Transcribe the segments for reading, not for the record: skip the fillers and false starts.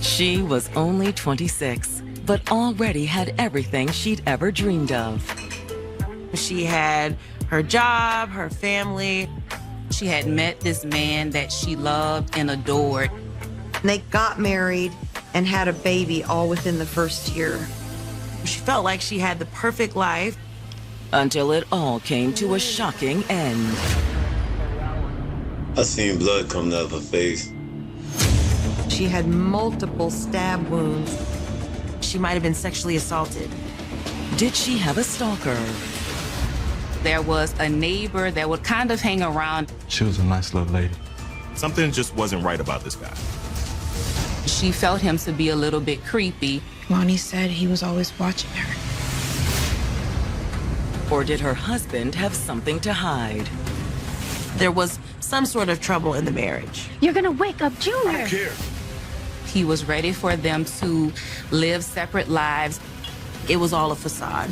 She was only 26, but already had everything she'd ever dreamed of. She had her job, her family. She had met this man that she loved and adored. They got married and had a baby all within the first year. She felt like she had the perfect life. Until it all came to a shocking end. I seen blood coming out of her face. She had multiple stab wounds. She might have been sexually assaulted. Did she have a stalker? There was a neighbor that would kind of hang around. She was a nice little lady. Something just wasn't right about this guy. She felt him to be a little bit creepy. Lonnie said he was always watching her. Or did her husband have something to hide? There was some sort of trouble in the marriage. You're gonna wake up Junior. I don't care. He was ready for them to live separate lives. It was all a facade.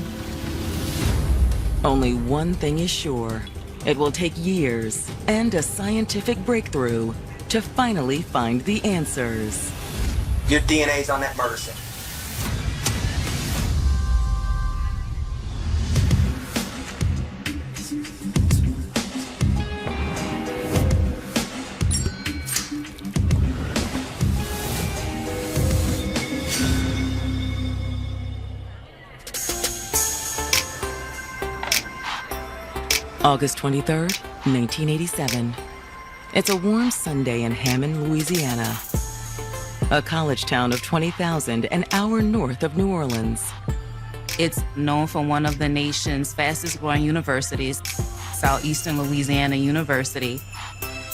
Only one thing is sure. It will take years and a scientific breakthrough to finally find the answers. Your DNA's on that murder scene. August 23rd, 1987. It's a warm Sunday in Hammond, Louisiana, a college town of 20,000 an hour north of New Orleans. It's known for one of the nation's fastest growing universities, Southeastern Louisiana University.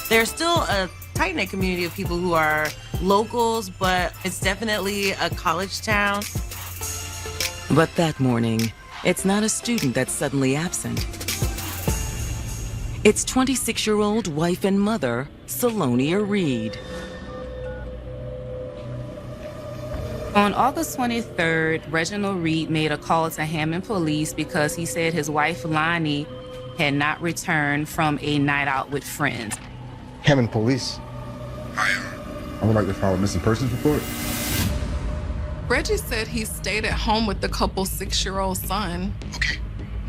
There's still a tight-knit community of people who are locals, but it's definitely a college town. But that morning, it's not a student that's suddenly absent. It's 26-year-old wife and mother, Salonia Reed. On August 23rd, Reginald Reed made a call to Hammond Police because he said his wife, Lonnie, had not returned from a night out with friends. Hammond Police. Hi, I would like to file a missing persons report. Reggie said he stayed at home with the couple's 6-year-old son. Okay.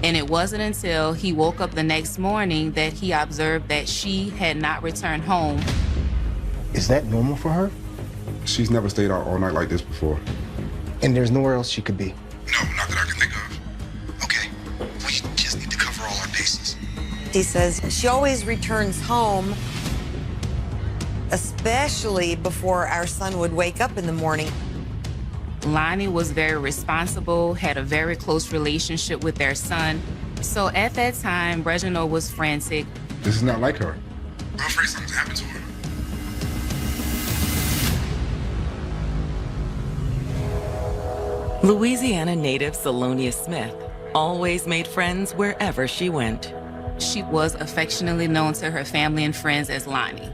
And it wasn't until he woke up the next morning that he observed that she had not returned home. Is that normal for her? She's never stayed out all night like this before. And there's nowhere else she could be? No, not that I can think of. Okay, we just need to cover all our bases. He says she always returns home, especially before our son would wake up in the morning. Lonnie was very responsible, had a very close relationship with their son. So at that time, Reginald was frantic. This is not like her. I'm afraid something's happened to her. Louisiana native Salonia Smith always made friends wherever she went. She was affectionately known to her family and friends as Lonnie.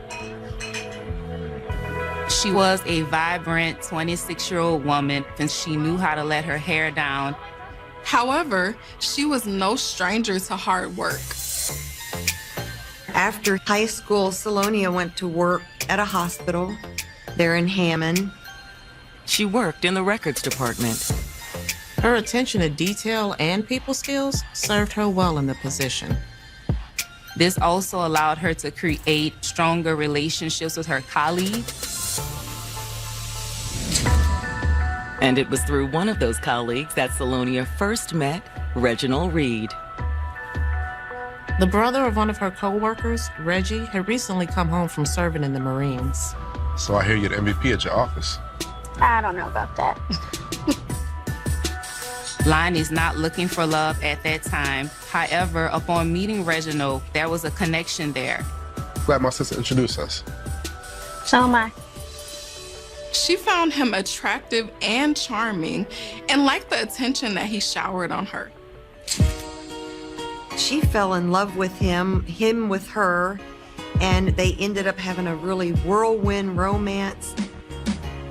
She was a vibrant 26-year-old woman, and she knew how to let her hair down. However, she was no stranger to hard work. After high school, Salonia went to work at a hospital there in Hammond. She worked in the records department. Her attention to detail and people skills served her well in the position. This also allowed her to create stronger relationships with her colleagues. And it was through one of those colleagues that Salonia first met Reginald Reed. The brother of one of her co-workers, Reggie, had recently come home from serving in the Marines. So I hear you're the MVP at your office. I don't know about that. Lonnie's not looking for love at that time. However, upon meeting Reginald, there was a connection there. Glad my sister introduced us. So am I. She found him attractive and charming and liked the attention that he showered on her. She fell in love with him with her, and they ended up having a really whirlwind romance.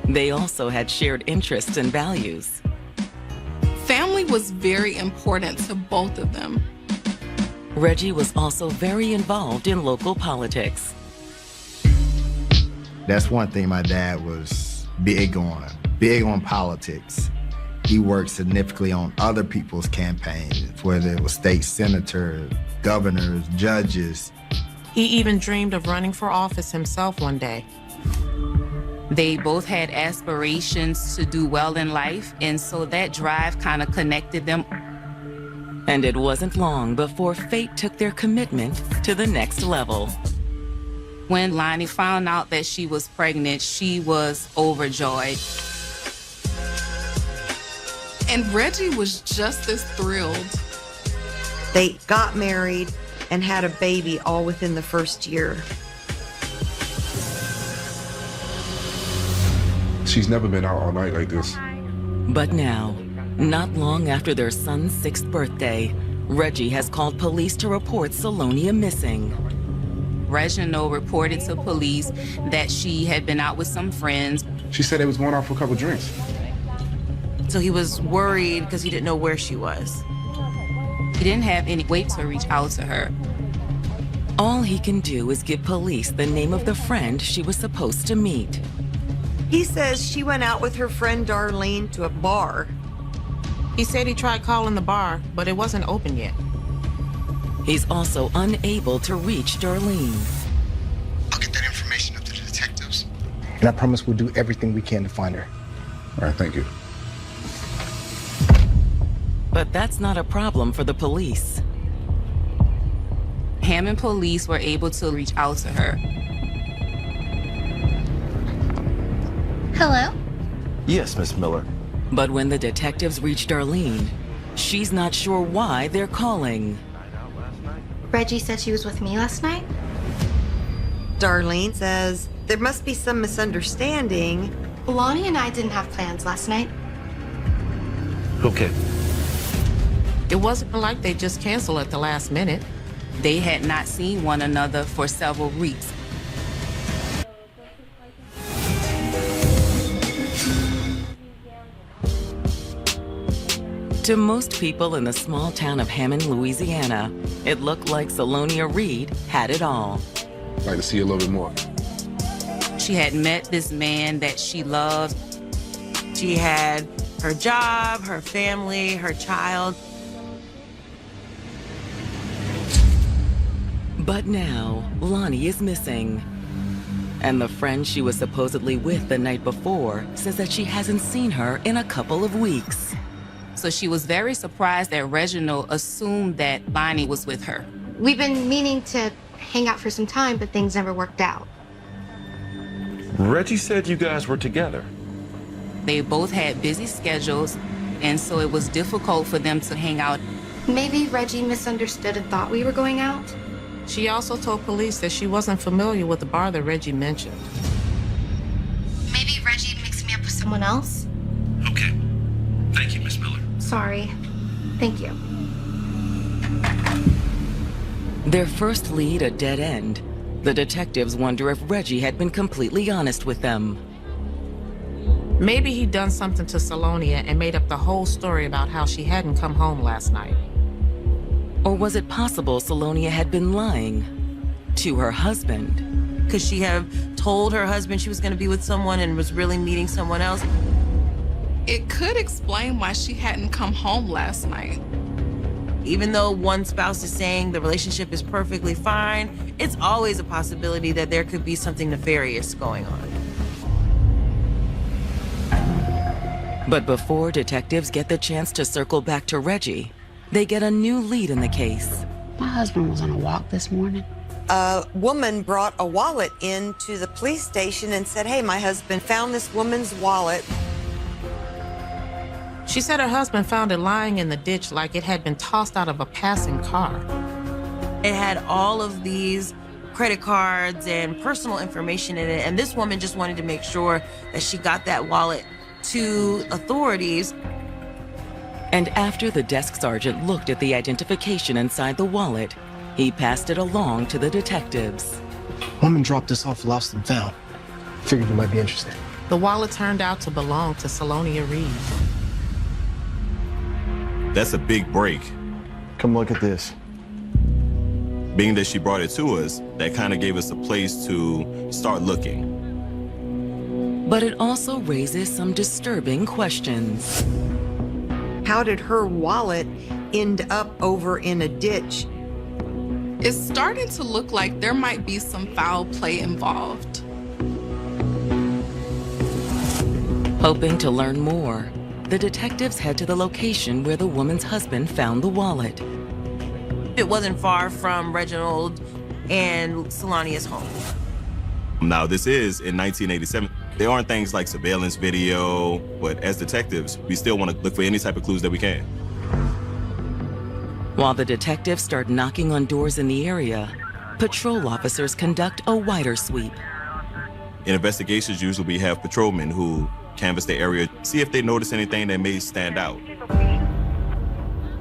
They also had shared interests and values. Family was very important to both of them. Reggie was also very involved in local politics. That's one thing my dad was big on politics. He worked significantly on other people's campaigns, whether it was state senators, governors, judges. He even dreamed of running for office himself one day. They both had aspirations to do well in life, and so that drive kind of connected them. And it wasn't long before fate took their commitment to the next level. When Lonnie found out that she was pregnant, she was overjoyed. And Reggie was just as thrilled. They got married and had a baby all within the first year. She's never been out all night like this. But now, not long after their son's 6th birthday, Reggie has called police to report Salonia missing. Reginald reported to police that she had been out with some friends. She said they was going out for a couple drinks. So he was worried because he didn't know where she was. He didn't have any way to reach out to her. All he can do is give police the name of the friend she was supposed to meet. He says she went out with her friend Darlene to a bar. He said he tried calling the bar, but it wasn't open yet. He's also unable to reach Darlene. I'll get that information up to the detectives. And I promise we'll do everything we can to find her. All right, thank you. But that's not a problem for the police. Hammond police were able to reach out to her. Hello? Yes, Miss Miller. But when the detectives reach Darlene, she's not sure why they're calling. Reggie said she was with me last night? Darlene says there must be some misunderstanding. Lonnie and I didn't have plans last night. Okay. It wasn't like they just canceled at the last minute. They had not seen one another for several weeks. To most people in the small town of Hammond, Louisiana, it looked like Salonia Reed had it all. I'd like to see a little bit more. She had met this man that she loved. She had her job, her family, her child. But now, Lonnie is missing. And the friend she was supposedly with the night before says that she hasn't seen her in a couple of weeks. So she was very surprised that Reginald assumed that Lonnie was with her. We've been meaning to hang out for some time, but things never worked out. Reggie said you guys were together. They both had busy schedules, and so it was difficult for them to hang out. Maybe Reggie misunderstood and thought we were going out? She also told police that she wasn't familiar with the bar that Reggie mentioned. Maybe Reggie mixed me up with someone else? Okay. Thank you, Miss Miller. Sorry. Thank you. Their first lead a dead end. The detectives wonder if Reggie had been completely honest with them. Maybe he'd done something to Salonia and made up the whole story about how she hadn't come home last night. Or was it possible Salonia had been lying to her husband? Could she have told her husband she was going to be with someone and was really meeting someone else? It could explain why she hadn't come home last night. Even though one spouse is saying the relationship is perfectly fine, it's always a possibility that there could be something nefarious going on. But before detectives get the chance to circle back to Reggie, they get a new lead in the case. My husband was on a walk this morning. A woman brought a wallet into the police station and said, hey, my husband found this woman's wallet. She said her husband found it lying in the ditch like it had been tossed out of a passing car. It had all of these credit cards and personal information in it, and this woman just wanted to make sure that she got that wallet to authorities. And after the desk sergeant looked at the identification inside the wallet, he passed it along to the detectives. Woman dropped this off lost and found. Figured you might be interested. The wallet turned out to belong to Salonia Reed. That's a big break. Come look at this. Being that she brought it to us, that kind of gave us a place to start looking. But it also raises some disturbing questions. How did her wallet end up over in a ditch? It's starting to look like there might be some foul play involved. Hoping to learn more, the detectives head to the location where the woman's husband found the wallet. It wasn't far from Reginald and Solania's home. Now, this is in 1987. There aren't things like surveillance video, but as detectives, we still want to look for any type of clues that we can. While the detectives start knocking on doors in the area, patrol officers conduct a wider sweep. In investigations, usually we have patrolmen who canvass the area, see if they notice anything that may stand out.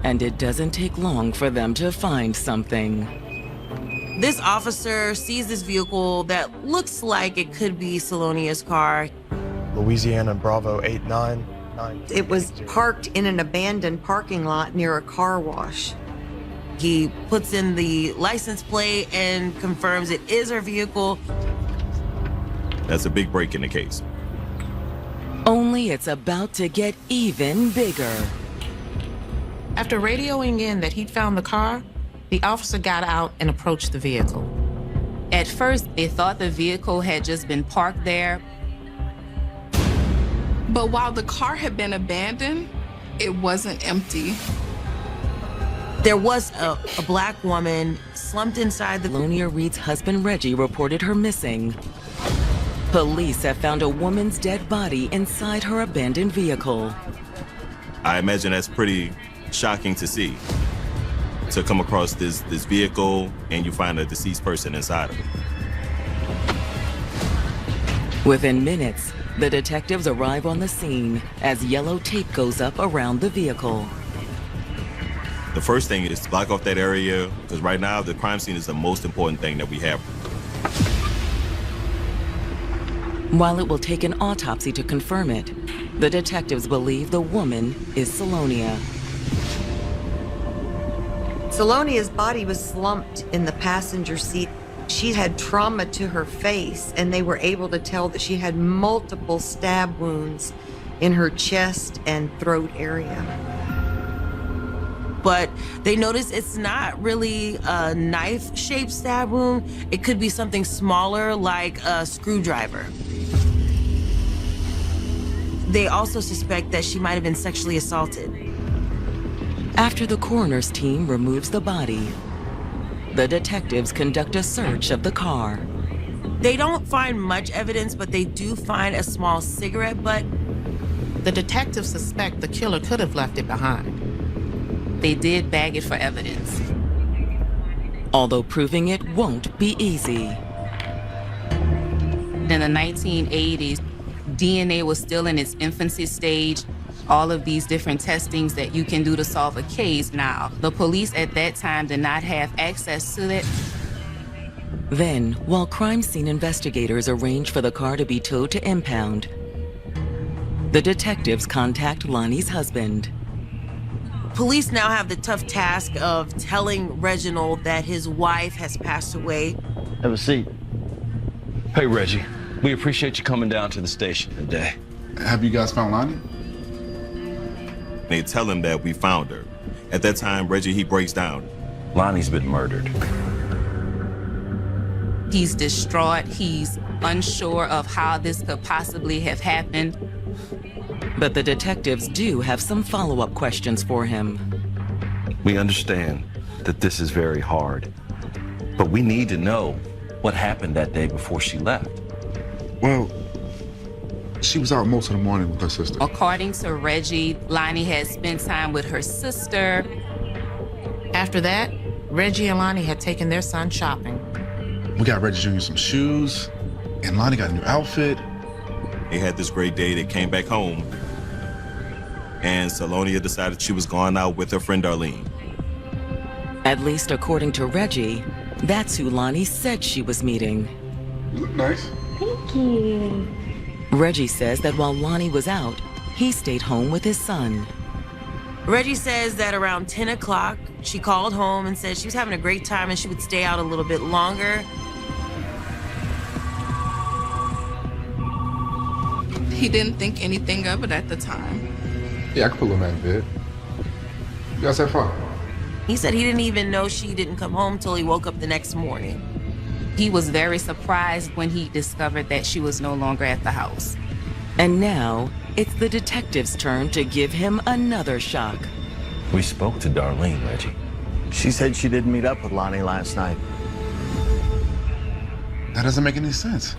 And it doesn't take long for them to find something. This officer sees this vehicle that looks like it could be Solania's car. Louisiana Bravo 899. It was parked in an abandoned parking lot near a car wash. He puts in the license plate and confirms it is her vehicle. That's a big break in the case. Only it's about to get even bigger. After radioing in that he'd found the car, the officer got out and approached the vehicle. At first, they thought the vehicle had just been parked there. But while the car had been abandoned, it wasn't empty. There was a black woman slumped inside the... Salonia Reed's husband, Reggie, reported her missing. Police have found a woman's dead body inside her abandoned vehicle. I imagine that's pretty shocking to see. To come across this vehicle and you find a deceased person inside of it. Within minutes, the detectives arrive on the scene as yellow tape goes up around the vehicle. The first thing is to block off that area, because right now the crime scene is the most important thing that we have. While it will take an autopsy to confirm it, the detectives believe the woman is Salonia. Salonia's body was slumped in the passenger seat. She had trauma to her face, and they were able to tell that she had multiple stab wounds in her chest and throat area. But they noticed it's not really a knife-shaped stab wound. It could be something smaller, like a screwdriver. They also suspect that she might have been sexually assaulted. After the coroner's team removes the body, the detectives conduct a search of the car. They don't find much evidence, but they do find a small cigarette butt. The detectives suspect the killer could have left it behind. They did bag it for evidence. Although proving it won't be easy. In the 1980s, DNA was still in its infancy stage. All of these different testings that you can do to solve a case now. The police at that time did not have access to it. Then, while crime scene investigators arrange for the car to be towed to impound, the detectives contact Lonnie's husband. Police now have the tough task of telling Reginald that his wife has passed away. Have a seat. Hey, Reggie. We appreciate you coming down to the station today. Have you guys found Lonnie? They tell him that we found her. At that time, Reggie, he breaks down. Lonnie's been murdered. He's distraught. He's unsure of how this could possibly have happened. But the detectives do have some follow-up questions for him. We understand that this is very hard, but we need to know what happened that day before she left. Well, she was out most of the morning with her sister. According to Reggie, Lonnie had spent time with her sister. After that, Reggie and Lonnie had taken their son shopping. We got Reggie Jr. some shoes, and Lonnie got a new outfit. They had this great day. They came back home, and Salonia decided she was going out with her friend Darlene. At least according to Reggie, that's who Lonnie said she was meeting. You look nice. Thank you. Reggie says that while Lonnie was out, he stayed home with his son. Reggie says that around 10 o'clock, she called home and said she was having a great time and she would stay out a little bit longer. He didn't think anything of it at the time. Yeah, I can pull him out of bed. You guys have fun. He said he didn't even know she didn't come home till he woke up the next morning. He was very surprised when he discovered that she was no longer at the house. And now, it's the detective's turn to give him another shock. We spoke to Darlene, Reggie. She said she didn't meet up with Lonnie last night. That doesn't make any sense.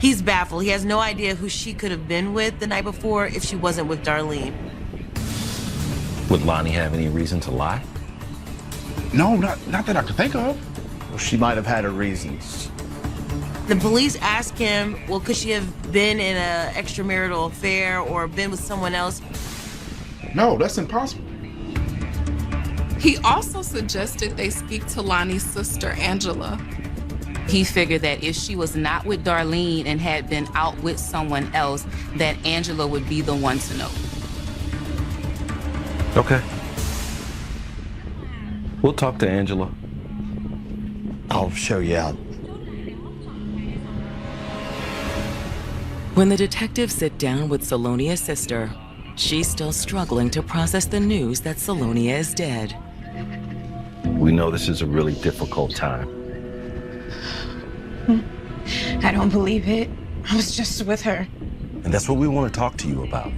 He's baffled. He has no idea who she could have been with the night before if she wasn't with Darlene. Would Lonnie have any reason to lie? No, not that I can think of. Well, she might have had her reasons. The police ask him, well, could she have been in an extramarital affair or been with someone else? No, that's impossible. He also suggested they speak to Lonnie's sister, Angela. He figured that if she was not with Darlene and had been out with someone else, that Angela would be the one to know. Okay. We'll talk to Angela. I'll show you out. When the detectives sit down with Salonia's sister, she's still struggling to process the news that Salonia is dead. We know this is a really difficult time. I don't believe it. I was just with her. And that's what we want to talk to you about.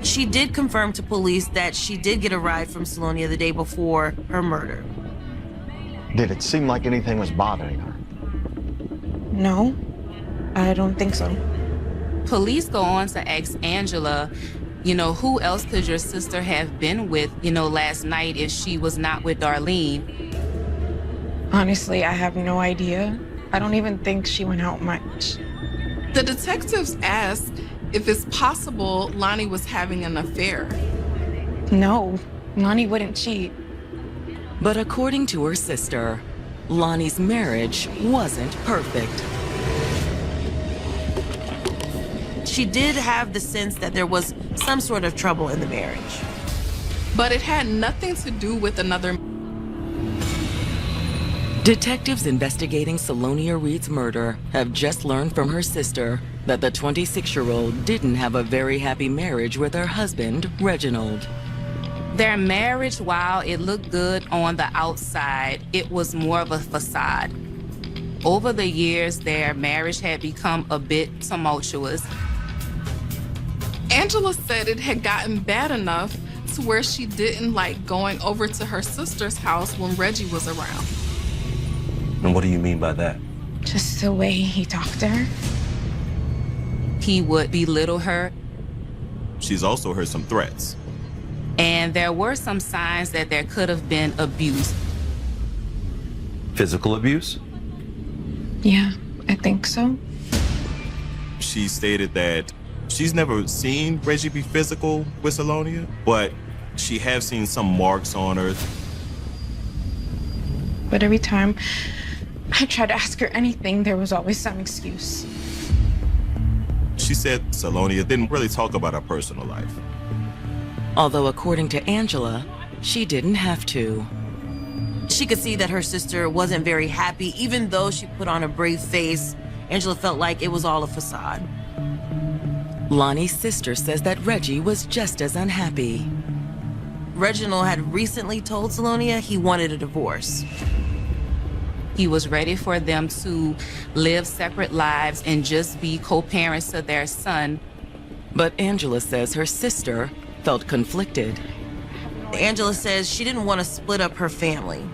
She did confirm to police that she did get a ride from Salonia the day before her murder. Did it seem like anything was bothering her? No, I don't think so. Police go on to ask Angela, who else could your sister have been with, last night if she was not with Darlene? Honestly, I have no idea. I don't even think she went out much. The detectives asked if it's possible Lonnie was having an affair. No, Lonnie wouldn't cheat. But according to her sister, Lonnie's marriage wasn't perfect. She did have the sense that there was some sort of trouble in the marriage. But it had nothing to do with another. Detectives investigating Salonia Reed's murder have just learned from her sister that the 26-year-old didn't have a very happy marriage with her husband, Reginald. Their marriage, while it looked good on the outside, it was more of a facade. Over the years, their marriage had become a bit tumultuous. Angela said it had gotten bad enough to where she didn't like going over to her sister's house when Reggie was around. And what do you mean by that? Just the way he talked to her. He would belittle her. She's also heard some threats. And there were some signs that there could have been abuse. Physical abuse? Yeah, I think so. She stated that she's never seen Reggie be physical with Salonia, but she has seen some marks on her. But every time I tried to ask her anything, there was always some excuse. She said Salonia didn't really talk about her personal life. Although according to Angela, she didn't have to. She could see that her sister wasn't very happy, even though she put on a brave face. Angela felt like it was all a facade. Lonnie's sister says that Reggie was just as unhappy. Reginald had recently told Salonia he wanted a divorce. He was ready for them to live separate lives and just be co-parents to their son. But Angela says her sister felt conflicted. Angela says she didn't want to split up her family.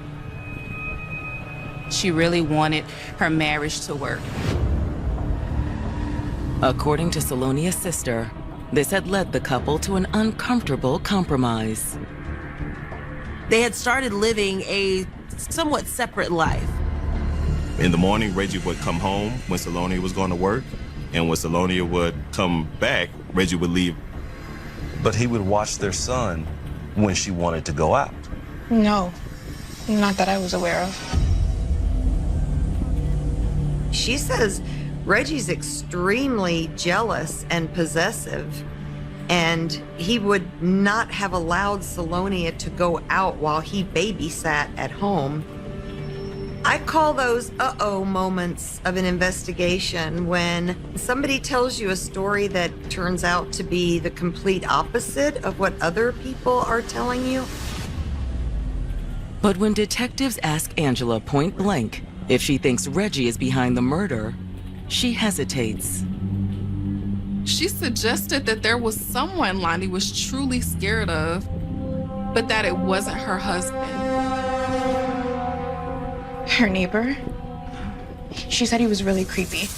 She really wanted her marriage to work. According to Salonia's sister, this had led the couple to an uncomfortable compromise. They had started living a somewhat separate life. In the morning, Reggie would come home when Salonia was going to work, and when Salonia would come back, Reggie would leave. But he would watch their son when she wanted to go out. No, not that I was aware of. She says Reggie's extremely jealous and possessive, and he would not have allowed Salonia to go out while he babysat at home. I call those uh-oh moments of an investigation when somebody tells you a story that turns out to be the complete opposite of what other people are telling you. But when detectives ask Angela point blank if she thinks Reggie is behind the murder, she hesitates. She suggested that there was someone Lonnie was truly scared of, but that it wasn't her husband. Her neighbor? She said he was really creepy.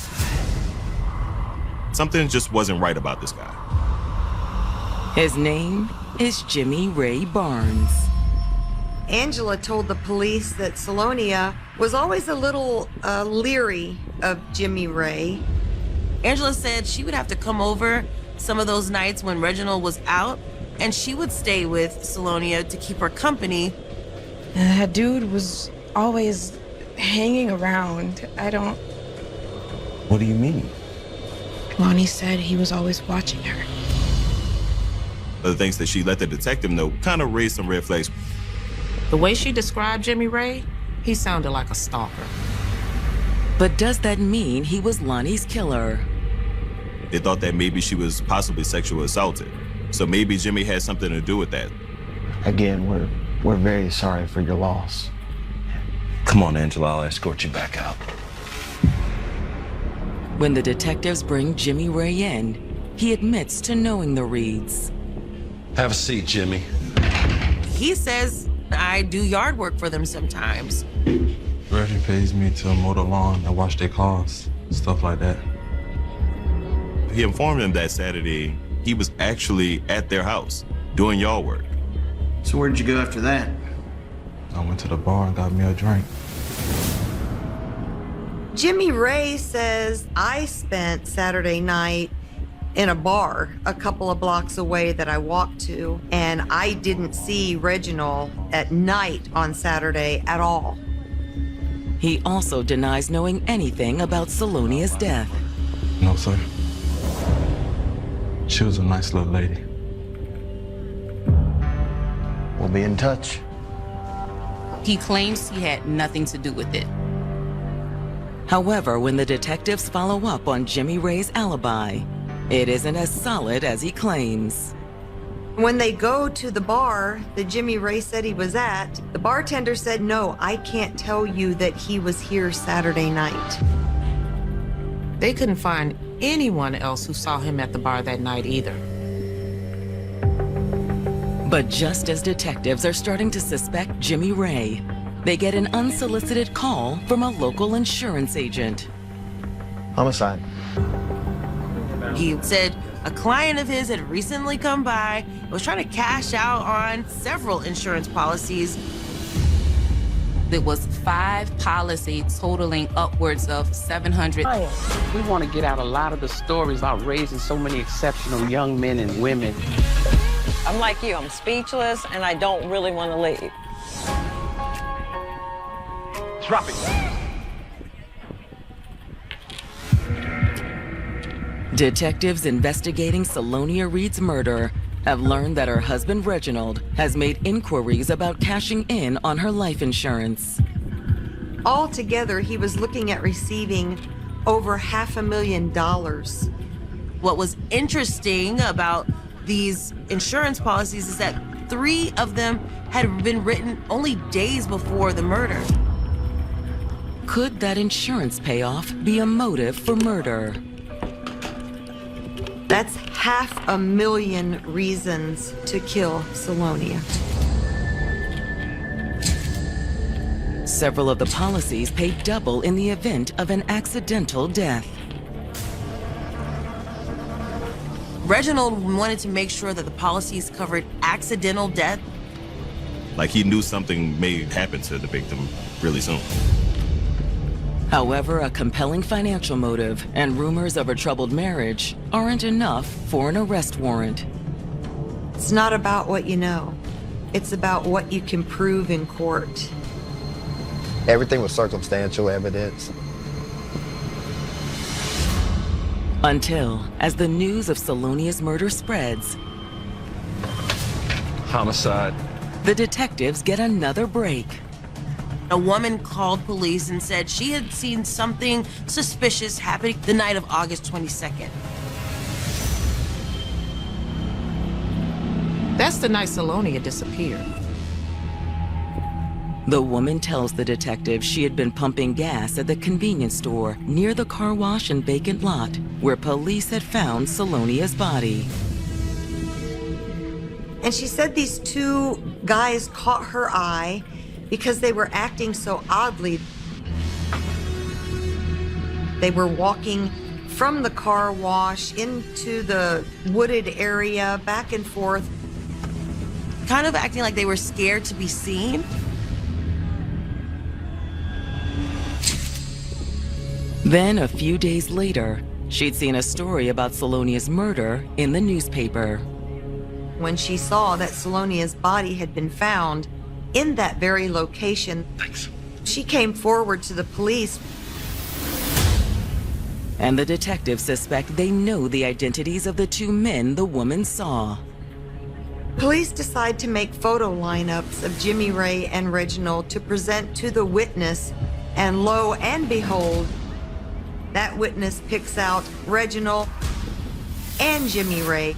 Something just wasn't right about this guy. His name is Jimmy Ray Barnes. Angela told the police that Salonia was always a little leery of Jimmy Ray. Angela said she would have to come over some of those nights when Reginald was out, and she would stay with Salonia to keep her company. That dude was always hanging around. What do you mean? Lonnie said he was always watching her. The things that she let the detective know kind of raised some red flags. The way she described Jimmy Ray, he sounded like a stalker. But does that mean he was Lonnie's killer? They thought that maybe she was possibly sexually assaulted. So maybe Jimmy had something to do with that. Again, we're very sorry for your loss. Come on, Angela, I'll escort you back out. When the detectives bring Jimmy Ray in, he admits to knowing the Reeds. Have a seat, Jimmy. He says, I do yard work for them sometimes. Reggie pays me to mow the lawn and wash their cars, stuff like that. He informed them that Saturday he was actually at their house doing yard work. So where did you go after that? I went to the bar and got me a drink. Jimmy Ray says, I spent Saturday night in a bar a couple of blocks away that I walked to, and I didn't see Reginald at night on Saturday at all. He also denies knowing anything about Salonia's death. No, sir. She was a nice little lady. We'll be in touch. He claims he had nothing to do with it. However, when the detectives follow up on Jimmy Ray's alibi, it isn't as solid as he claims. When they go to the bar that Jimmy Ray said he was at, the bartender said, no, I can't tell you that he was here Saturday night. They couldn't find anyone else who saw him at the bar that night either. But just as detectives are starting to suspect Jimmy Ray, they get an unsolicited call from a local insurance agent. Homicide. He said a client of his had recently come by and was trying to cash out on several insurance policies. There was 5 policies totaling upwards of $700. We want to get out a lot of the stories about raising so many exceptional young men and women. I'm like you, I'm speechless, and I don't really want to leave. Drop it. Detectives investigating Salonia Reed's murder have learned that her husband Reginald has made inquiries about cashing in on her life insurance. Altogether, he was looking at receiving over $500,000. What was interesting about these insurance policies is that 3 of them had been written only days before the murder. Could that insurance payoff be a motive for murder? That's 500,000 reasons to kill Salonia. Several of the policies pay double in the event of an accidental death. Reginald wanted to make sure that the policies covered accidental death. Like he knew something may happen to the victim really soon. However, a compelling financial motive and rumors of a troubled marriage aren't enough for an arrest warrant. It's not about what you know. It's about what you can prove in court. Everything was circumstantial evidence. Until, as the news of Salonia's murder spreads, Homicide. the detectives get another break. A woman called police and said she had seen something suspicious happening the night of August 22nd. That's the night Salonia disappeared. The woman tells the detective she had been pumping gas at the convenience store near the car wash and vacant lot where police had found Salonia's body. And she said these two guys caught her eye because they were acting so oddly. They were walking from the car wash into the wooded area, back and forth. Kind of acting like they were scared to be seen. Then, a few days later, she'd seen a story about Salonia's murder in the newspaper. When she saw that Salonia's body had been found in that very location, she came forward to the police. And the detectives suspect they know the identities of the two men the woman saw. Police decide to make photo lineups of Jimmy Ray and Reginald to present to the witness, and lo and behold, that witness picks out Reginald and Jimmy Ray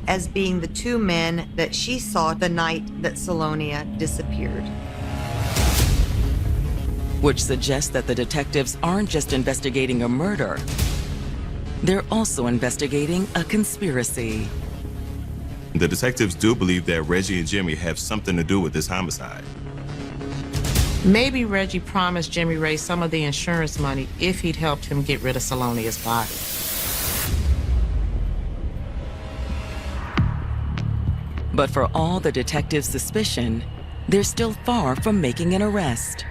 as being the two men that she saw the night that Salonia disappeared. Which suggests that the detectives aren't just investigating a murder. They're also investigating a conspiracy. The detectives do believe that Reggie and Jimmy have something to do with this homicide. Maybe Reggie promised Jimmy Ray some of the insurance money if he'd helped him get rid of Salonia's body. But for all the detectives' suspicion, they're still far from making an arrest.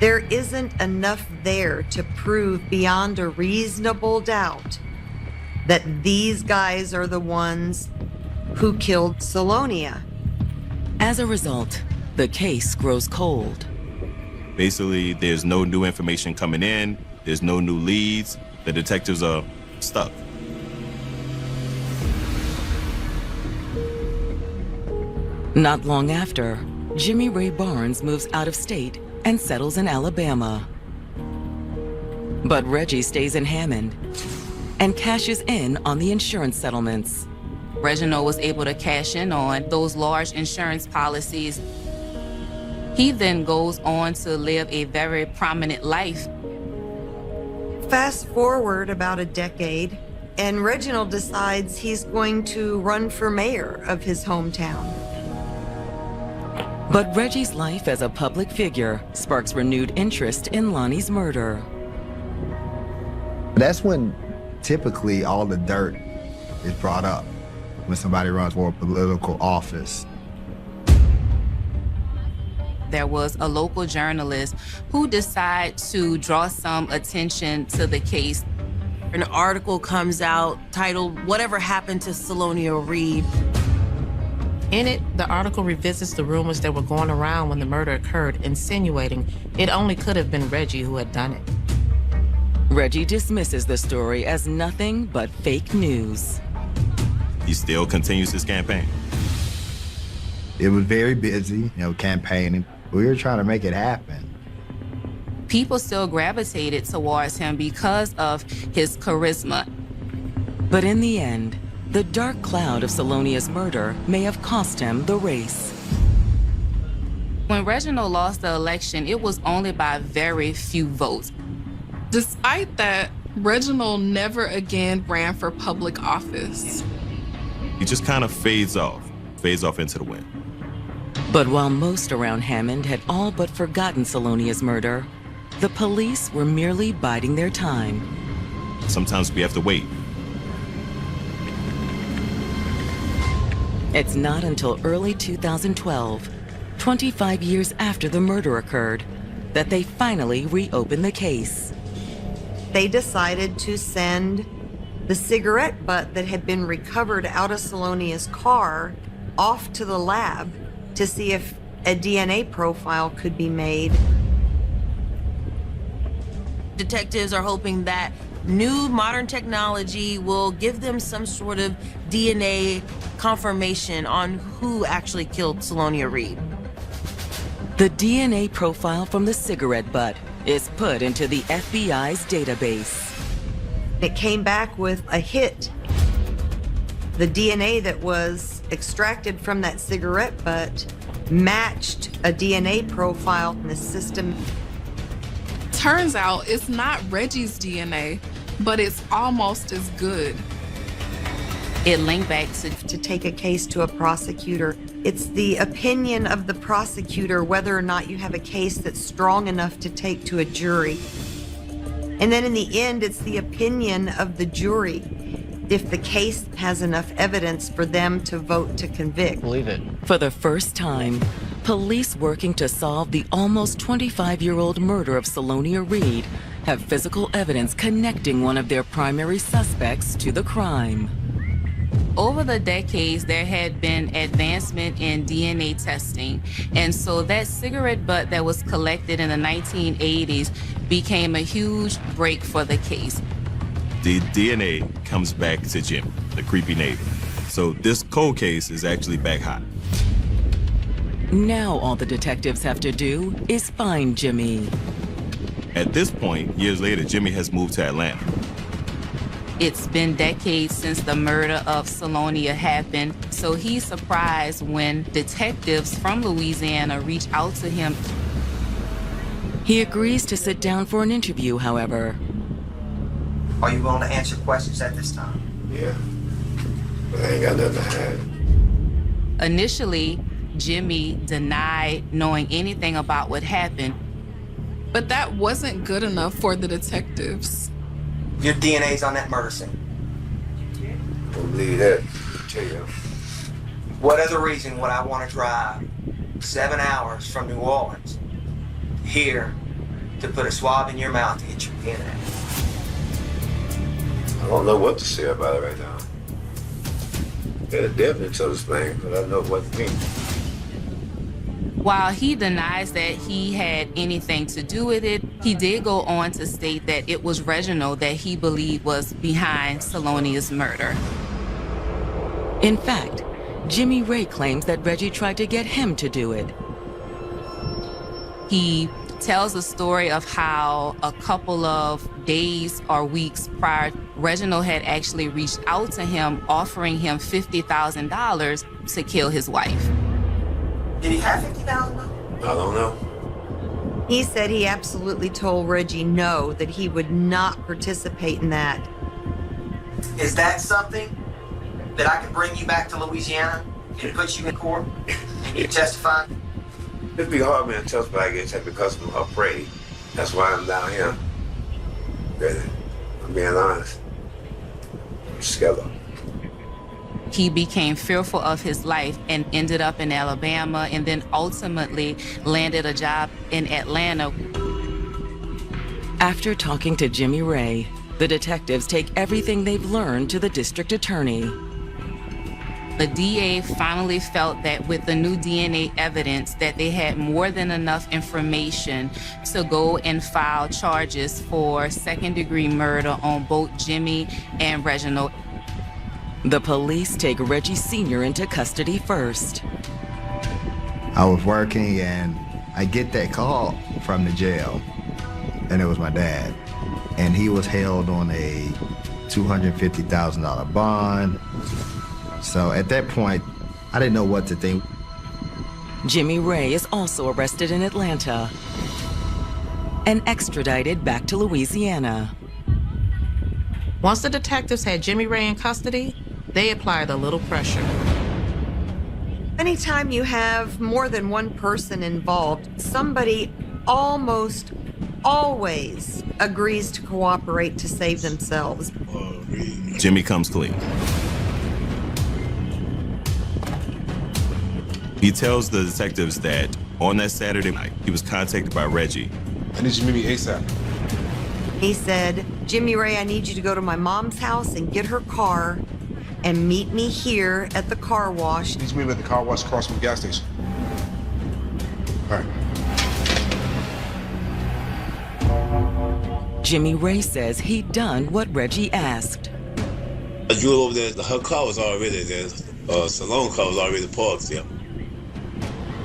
There isn't enough there to prove beyond a reasonable doubt that these guys are the ones who killed Salonia. As a result, the case grows cold. Basically, there's no new information coming in, there's no new leads, the detectives are stuck. Not long after, Jimmy Ray Barnes moves out of state and settles in Alabama. But Reggie stays in Hammond and cashes in on the insurance settlements. Reginald was able to cash in on those large insurance policies. He then goes on to live a very prominent life. Fast forward about a decade, and Reginald decides he's going to run for mayor of his hometown. But Reggie's life as a public figure sparks renewed interest in Lonnie's murder. That's when typically all the dirt is brought up, when somebody runs for a political office. There was a local journalist who decided to draw some attention to the case. An article comes out titled, "Whatever Happened to Salonia Reed?" In it, the article revisits the rumors that were going around when the murder occurred, insinuating it only could have been Reggie who had done it. Reggie dismisses the story as nothing but fake news. He still continues his campaign. It was very busy, campaigning. We were trying to make it happen. People still gravitated towards him because of his charisma. But in the end, the dark cloud of Salonia's murder may have cost him the race. When Reginald lost the election, it was only by very few votes. Despite that, Reginald never again ran for public office. He just kind of fades off into the wind. But while most around Hammond had all but forgotten Salonia's murder, the police were merely biding their time. Sometimes we have to wait. It's not until early 2012, 25 years after the murder occurred, that they finally reopened the case. They decided to send the cigarette butt that had been recovered out of Salonia's car off to the lab to see if a DNA profile could be made. Detectives are hoping that new modern technology will give them some sort of DNA confirmation on who actually killed Salonia Reed. The DNA profile from the cigarette butt is put into the FBI's database. It came back with a hit. The DNA that was extracted from that cigarette butt matched a DNA profile in the system. Turns out it's not Reggie's DNA, but it's almost as good. It linked back to take a case to a prosecutor. It's the opinion of the prosecutor whether or not you have a case that's strong enough to take to a jury. And then in the end, it's the opinion of the jury if the case has enough evidence for them to vote to convict. Believe it. For the first time, police working to solve the almost 25-year-old murder of Salonia Reed have physical evidence connecting one of their primary suspects to the crime. Over the decades, there had been advancement in DNA testing. And so that cigarette butt that was collected in the 1980s became a huge break for the case. The DNA comes back to Jim, the creepy neighbor. So this cold case is actually back hot. Now all the detectives have to do is find Jimmy. At this point, years later, Jimmy has moved to Atlanta. It's been decades since the murder of Salonia happened, so he's surprised when detectives from Louisiana reach out to him. He agrees to sit down for an interview, however. Are you willing to answer questions at this time? Yeah, but I ain't got nothing to hide. Initially, Jimmy denied knowing anything about what happened. But that wasn't good enough for the detectives. Your DNA's on that murder scene. Don't believe that. I'll tell you. What other reason would I want to drive 7 hours from New Orleans here to put a swab in your mouth to get your DNA? I don't know what to say about it right now. It'll definitely tell us things, but I don't know what it means. While he denies that he had anything to do with it, he did go on to state that it was Reginald that he believed was behind Salonia's murder. In fact, Jimmy Ray claims that Reggie tried to get him to do it. He tells a story of how a couple of days or weeks prior, Reginald had actually reached out to him, offering him $50,000 to kill his wife. Did he have $50,000? I don't know. He said he absolutely told Reggie no, that he would not participate in that. Is that something that I could bring you back to Louisiana and put you in court and you testify? It'd be hard, man, to testify against her because I'm afraid. That's why I'm down here. Really, I'm being honest. I'm scared. He became fearful of his life and ended up in Alabama and then ultimately landed a job in Atlanta. After talking to Jimmy Ray, the detectives take everything they've learned to the district attorney. The DA finally felt that with the new DNA evidence that they had more than enough information to go and file charges for second-degree murder on both Jimmy and Reginald. The police take Reggie Sr. into custody first. I was working and I get that call from the jail, and it was my dad. And he was held on a $250,000 bond. So at that point, I didn't know what to think. Jimmy Ray is also arrested in Atlanta and extradited back to Louisiana. Once the detectives had Jimmy Ray in custody, they applied a little pressure. Anytime you have more than one person involved, somebody almost always agrees to cooperate to save themselves. Jimmy comes clean. He tells the detectives that on that Saturday night, he was contacted by Reggie. I need you to meet me ASAP. He said, Jimmy Ray, I need you to go to my mom's house and get her car and meet me here at the car wash. I need you to meet me at the car wash across from the gas station. All right. Jimmy Ray says he'd done what Reggie asked. I drove over there. Her car was already there. Salon car was already parked there.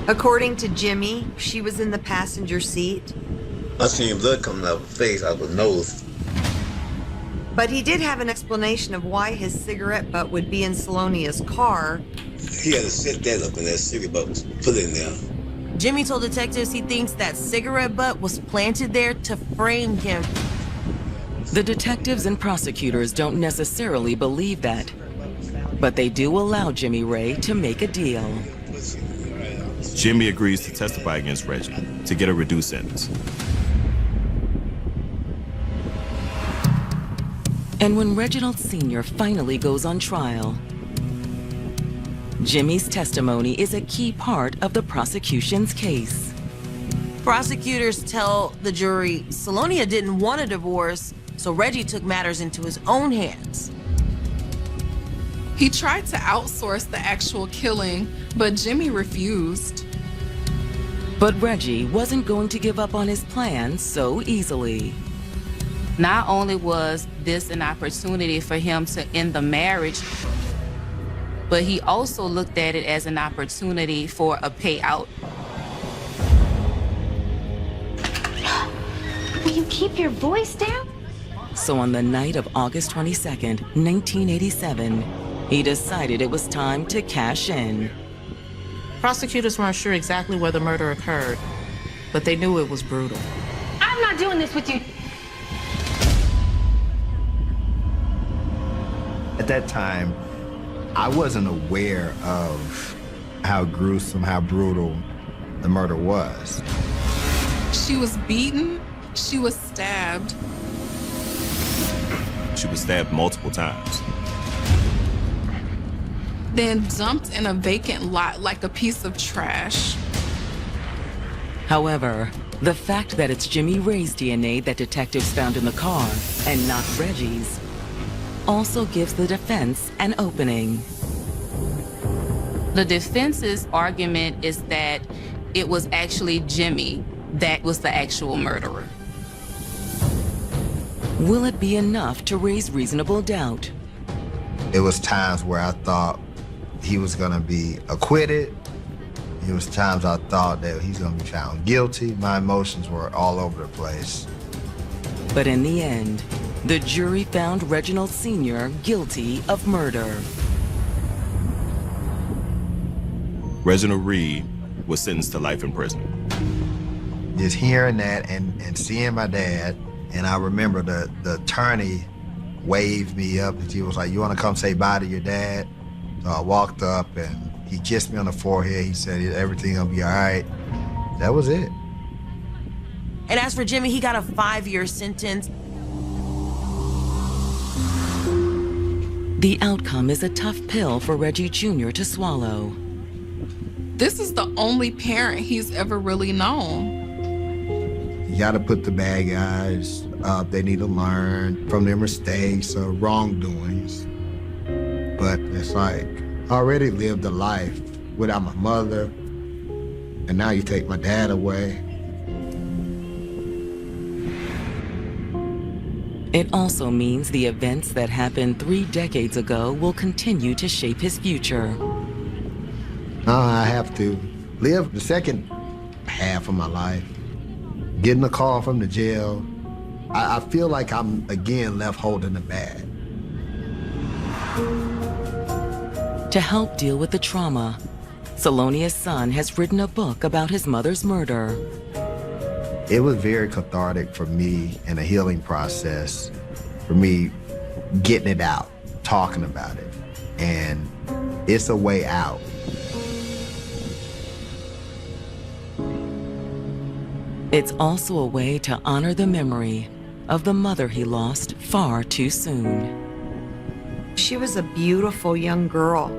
According to Jimmy, she was in the passenger seat. I seen blood coming out of her face, out of her nose. But he did have an explanation of why his cigarette butt would be in Salonia's car. He had to set that up and that cigarette butt was put in there. Jimmy told detectives he thinks that cigarette butt was planted there to frame him. The detectives and prosecutors don't necessarily believe that, but they do allow Jimmy Ray to make a deal. Jimmy agrees to testify against Reggie to get a reduced sentence. And when Reginald Sr. finally goes on trial, Jimmy's testimony is a key part of the prosecution's case. Prosecutors tell the jury Salonia didn't want a divorce, so Reggie took matters into his own hands. He tried to outsource the actual killing, but Jimmy refused. But Reggie wasn't going to give up on his plan so easily. Not only was this an opportunity for him to end the marriage, but he also looked at it as an opportunity for a payout. Will you keep your voice down? So on the night of August 22nd, 1987, he decided it was time to cash in. Prosecutors weren't sure exactly where the murder occurred, but they knew it was brutal. I'm not doing this with you. At that time, I wasn't aware of how gruesome, how brutal the murder was. She was beaten, she was stabbed. She was stabbed multiple times. Then dumped in a vacant lot like a piece of trash. However, the fact that it's Jimmy Ray's DNA that detectives found in the car and not Reggie's also gives the defense an opening. The defense's argument is that it was actually Jimmy that was the actual murderer. Will it be enough to raise reasonable doubt? It was times where I thought he was gonna be acquitted. It was times I thought that he's gonna be found guilty. My emotions were all over the place. But in the end, the jury found Reginald Sr. guilty of murder. Reginald Reed was sentenced to life in prison. Just hearing that and seeing my dad, and I remember the attorney waved me up and she was like, "You wanna come say bye to your dad?" So I walked up and he kissed me on the forehead. He said, "Everything gonna be all right." That was it. And as for Jimmy, he got a 5-year sentence. The outcome is a tough pill for Reggie Jr. to swallow. This is the only parent he's ever really known. You gotta put the bad guys up. They need to learn from their mistakes or wrongdoings. But it's like, I already lived a life without my mother, and now you take my dad away. It also means the events that happened 3 decades ago will continue to shape his future. Now I have to live the second half of my life. Getting a call from the jail, I feel like I'm again left holding the bag. To help deal with the trauma, Salonia's son has written a book about his mother's murder. It was very cathartic for me in a healing process, for me getting it out, talking about it, and it's a way out. It's also a way to honor the memory of the mother he lost far too soon. She was a beautiful young girl,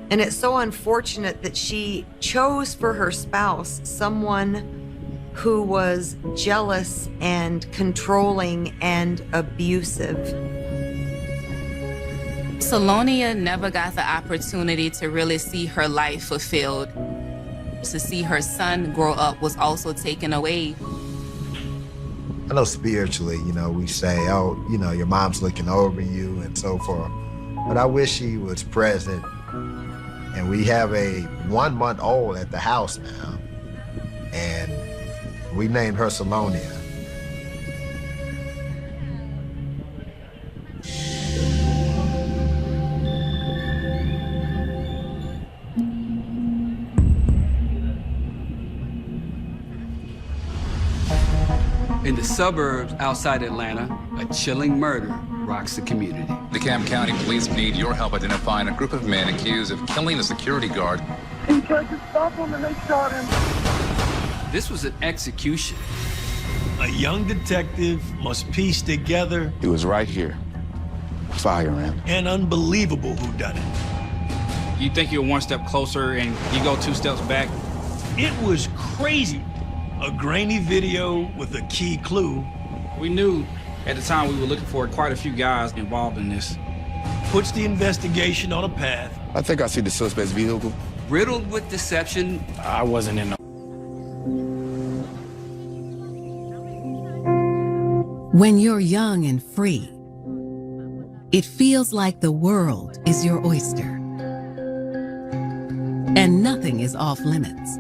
and it's so unfortunate that she chose for her spouse someone who was jealous and controlling and abusive. Salonia never got the opportunity to really see her life fulfilled. To see her son grow up was also taken away. I know spiritually, we say, oh, your mom's looking over you and so forth. But I wish she was present And we have a 1-month-old at the house now. And we named her Salonia. In the suburbs outside Atlanta, a chilling murder rocks the community. The Camp County Police need your help identifying a group of men accused of killing a security guard. He tried to stop him and they shot him. This was an execution. A young detective must piece together It was right here. Fire him. an unbelievable whodunit. You think you're one step closer and you go 2 steps back. It was crazy. A grainy video with a key clue. We knew at the time we were looking for quite a few guys involved in this. Puts the investigation on a path. I think I see the suspect's vehicle. Riddled with deception. I wasn't in the... When you're young and free, it feels like the world is your oyster. And nothing is off limits.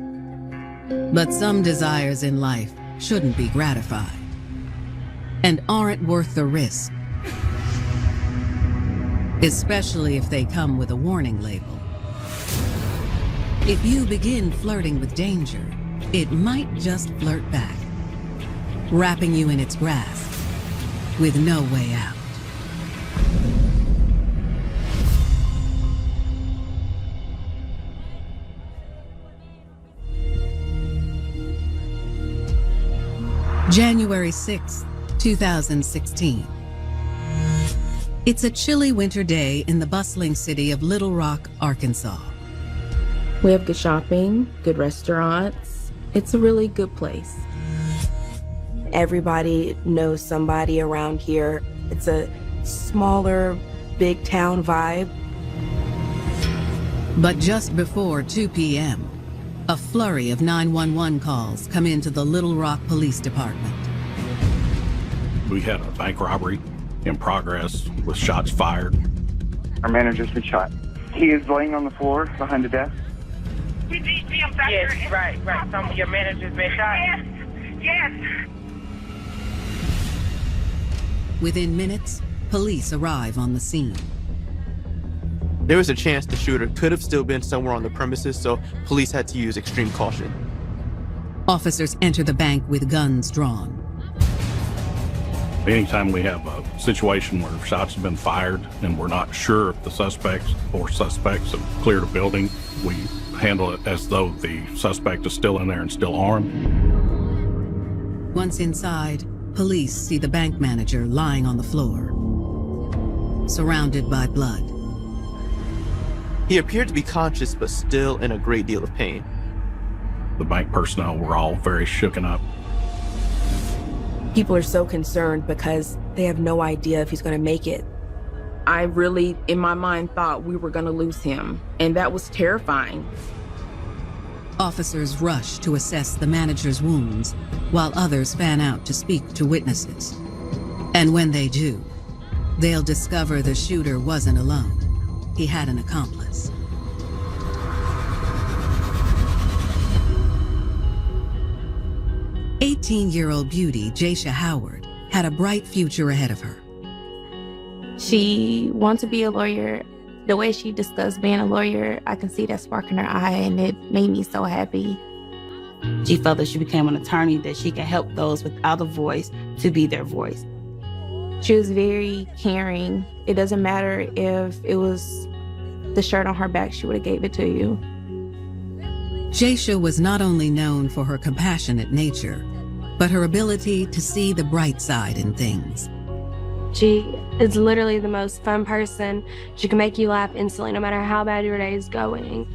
But some desires in life shouldn't be gratified and aren't worth the risk, especially if they come with a warning label. If you begin flirting with danger, it might just flirt back, wrapping you in its grasp with no way out. January 6, 2016. It's a chilly winter day in the bustling city of Little Rock, Arkansas. We have good shopping, good restaurants. It's a really good place. Everybody knows somebody around here. It's a smaller, big town vibe. But just before 2 p.m., a flurry of 911 calls come into the Little Rock Police Department. We had a bank robbery in progress with shots fired. Our manager's been shot. He is laying on the floor behind the desk. Yes, right. Some of your managers been shot. Yes. Within minutes, police arrive on the scene. There was a chance the shooter could have still been somewhere on the premises, so police had to use extreme caution. Officers enter the bank with guns drawn. Anytime we have a situation where shots have been fired and we're not sure if the suspects have cleared a building, we handle it as though the suspect is still in there and still armed. Once inside, police see the bank manager lying on the floor, surrounded by blood. He appeared to be conscious, but still in a great deal of pain. The bank personnel were all very shooken up. People are so concerned because they have no idea if he's going to make it. I really, in my mind, thought we were going to lose him, and that was terrifying. Officers rush to assess the manager's wounds, while others fan out to speak to witnesses. And when they do, they'll discover the shooter wasn't alone. He had an accomplice. "18-year-old beauty Jaisha Howard had a bright future ahead of her. She wants to be a lawyer. The way she discussed being a lawyer, I can see that spark in her eye, and it made me so happy. She felt that she became an attorney, that she could help those without a voice to be their voice. She was very caring. It doesn't matter if it was the shirt on her back, she would have gave it to you. Jaisha was not only known for her compassionate nature, but her ability to see the bright side in things. She is literally the most fun person. She can make you laugh instantly no matter how bad your day is going.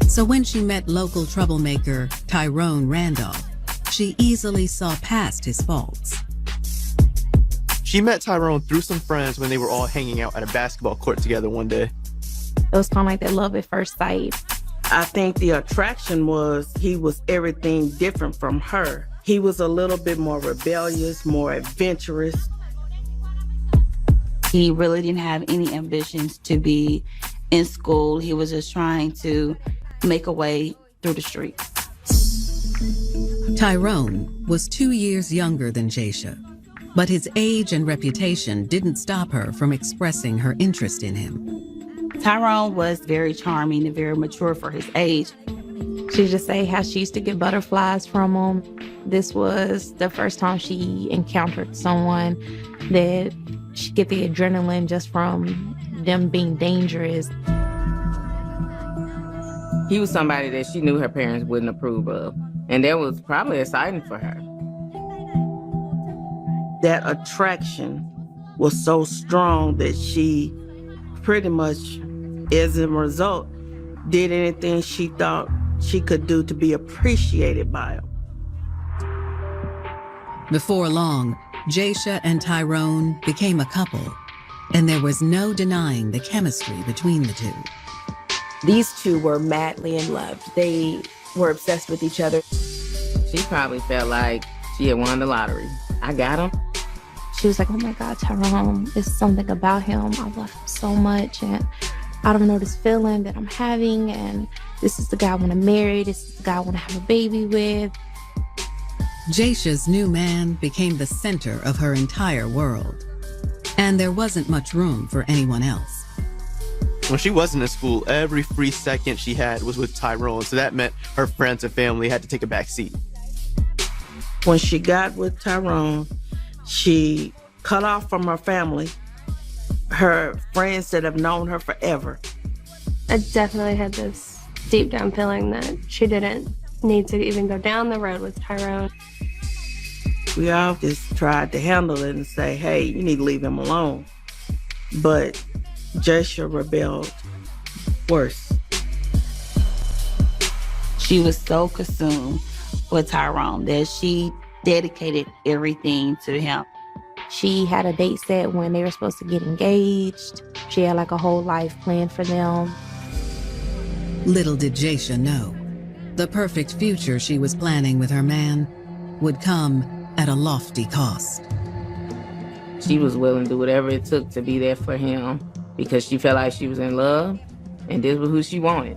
So when she met local troublemaker Tyrone Randolph, she easily saw past his faults. She met Tyrone through some friends when they were all hanging out at a basketball court together one day. It was kind of like that love at first sight. I think the attraction was he was everything different from her. He was a little bit more rebellious, more adventurous. He really didn't have any ambitions to be in school. He was just trying to make a way through the streets. Tyrone was 2 years younger than Jaisha, but his age and reputation didn't stop her from expressing her interest in him. Tyrone was very charming and very mature for his age. She just say how she used to get butterflies from him. This was the first time she encountered someone that she get the adrenaline just from them being dangerous. He was somebody that she knew her parents wouldn't approve of, and that was probably exciting for her. That attraction was so strong that she pretty much, as a result, did anything she thought she could do to be appreciated by him. Before long, Jaisha and Tyrone became a couple, and there was no denying the chemistry between the two. These two were madly in love. They were obsessed with each other. She probably felt like she had won the lottery. I got him. She was like, oh my God, Tyrone, it's something about him. I love him so much, and I don't know this feeling that I'm having, and this is the guy I want to marry. This is the guy I want to have a baby with. Jaisha's new man became the center of her entire world, and there wasn't much room for anyone else. When she wasn't in school, every free second she had was with Tyrone, so that meant her friends and family had to take a back seat. When she got with Tyrone, she cut off from her family, her friends that have known her forever. I definitely had this deep down feeling that she didn't need to even go down the road with Tyrone. We all just tried to handle it and say, hey, you need to leave him alone. But Jaisha rebelled worse. She was so consumed with Tyrone that she dedicated everything to him. She had a date set when they were supposed to get engaged. She had like a whole life planned for them. Little did Jaisha know, the perfect future she was planning with her man would come at a lofty cost. She was willing to do whatever it took to be there for him because she felt like she was in love and this was who she wanted.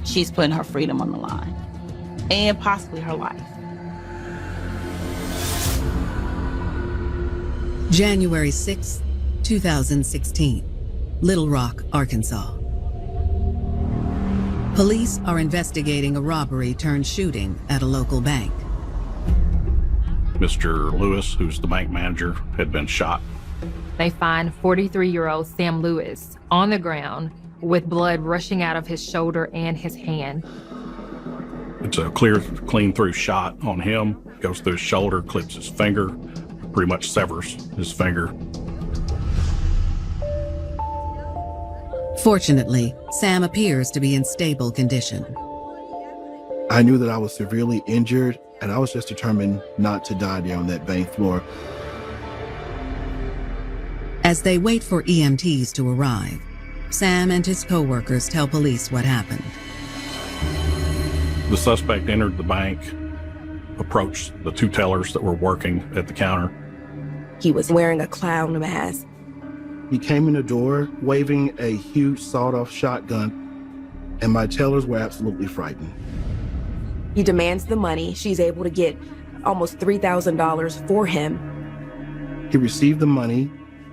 She's putting her freedom on the line and possibly her life. January 6, 2016, Little Rock, Arkansas. Police are investigating a robbery turned shooting at a local bank. Mr. Lewis, who's the bank manager, had been shot. They find 43-year-old Sam Lewis on the ground with blood rushing out of his shoulder and his hand. It's a clean through shot on him. Goes through his shoulder, clips his finger, pretty much severs his finger. Fortunately, Sam appears to be in stable condition. I knew that I was severely injured, and I was just determined not to die there on that bank floor. As they wait for EMTs to arrive, Sam and his co-workers tell police what happened. The suspect entered the bank, approached the two tellers that were working at the counter. He was wearing a clown mask. He came in the door waving a huge sawed-off shotgun, and my tellers were absolutely frightened. He demands the money. She's able to get almost $3,000 for him. He received the money,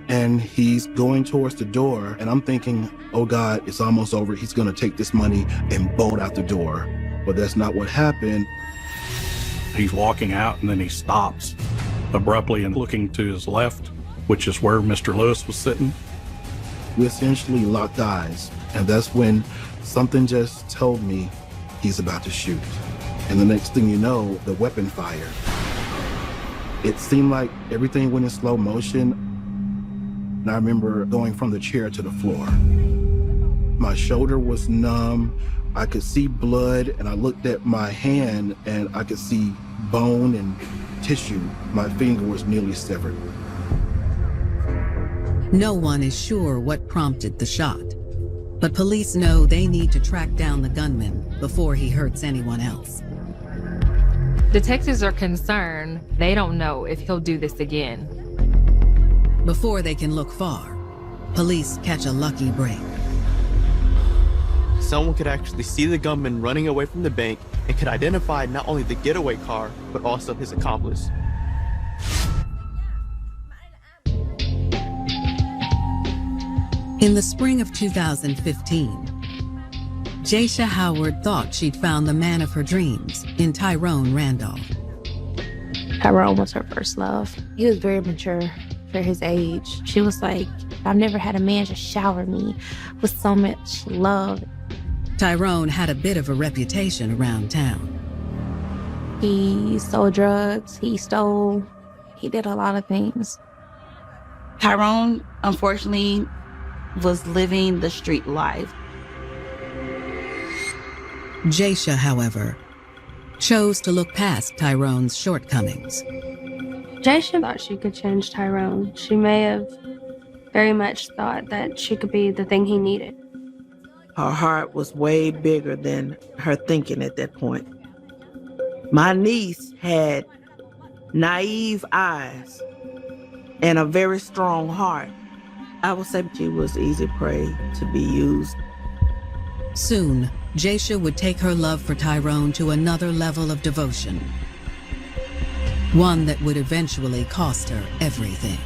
and he's going towards the door, and I'm thinking, oh God, it's almost over. He's gonna take this money and bolt out the door. But that's not what happened. He's walking out, and then he stops abruptly and looking to his left, which is where Mr. Lewis was sitting. We essentially locked eyes, and that's when something just told me he's about to shoot. And the next thing you know, the weapon fired. It seemed like everything went in slow motion, and I remember going from the chair to the floor. My shoulder was numb, I could see blood, and I looked at my hand and I could see bone and tissue. My finger was nearly severed. No one is sure what prompted the shot, but police know they need to track down the gunman before he hurts anyone else. Detectives are concerned they don't know if he'll do this again. Before they can look far, police catch a lucky break. Someone could actually see the gunman running away from the bank and could identify not only the getaway car, but also his accomplice. In the spring of 2015, Jaisha Howard thought she'd found the man of her dreams in Tyrone Randolph. Tyrone was her first love. He was very mature for his age. She was like, I've never had a man just shower me with so much love. Tyrone had a bit of a reputation around town. He sold drugs, he did a lot of things. Tyrone, unfortunately, was living the street life. Jaisha, however, chose to look past Tyrone's shortcomings. Jaisha thought she could change Tyrone. She may have very much thought that she could be the thing he needed. Her heart was way bigger than her thinking at that point. My niece had naive eyes and a very strong heart. I would say she was easy prey to be used. Soon, Jaisha would take her love for Tyrone to another level of devotion. One that would eventually cost her everything.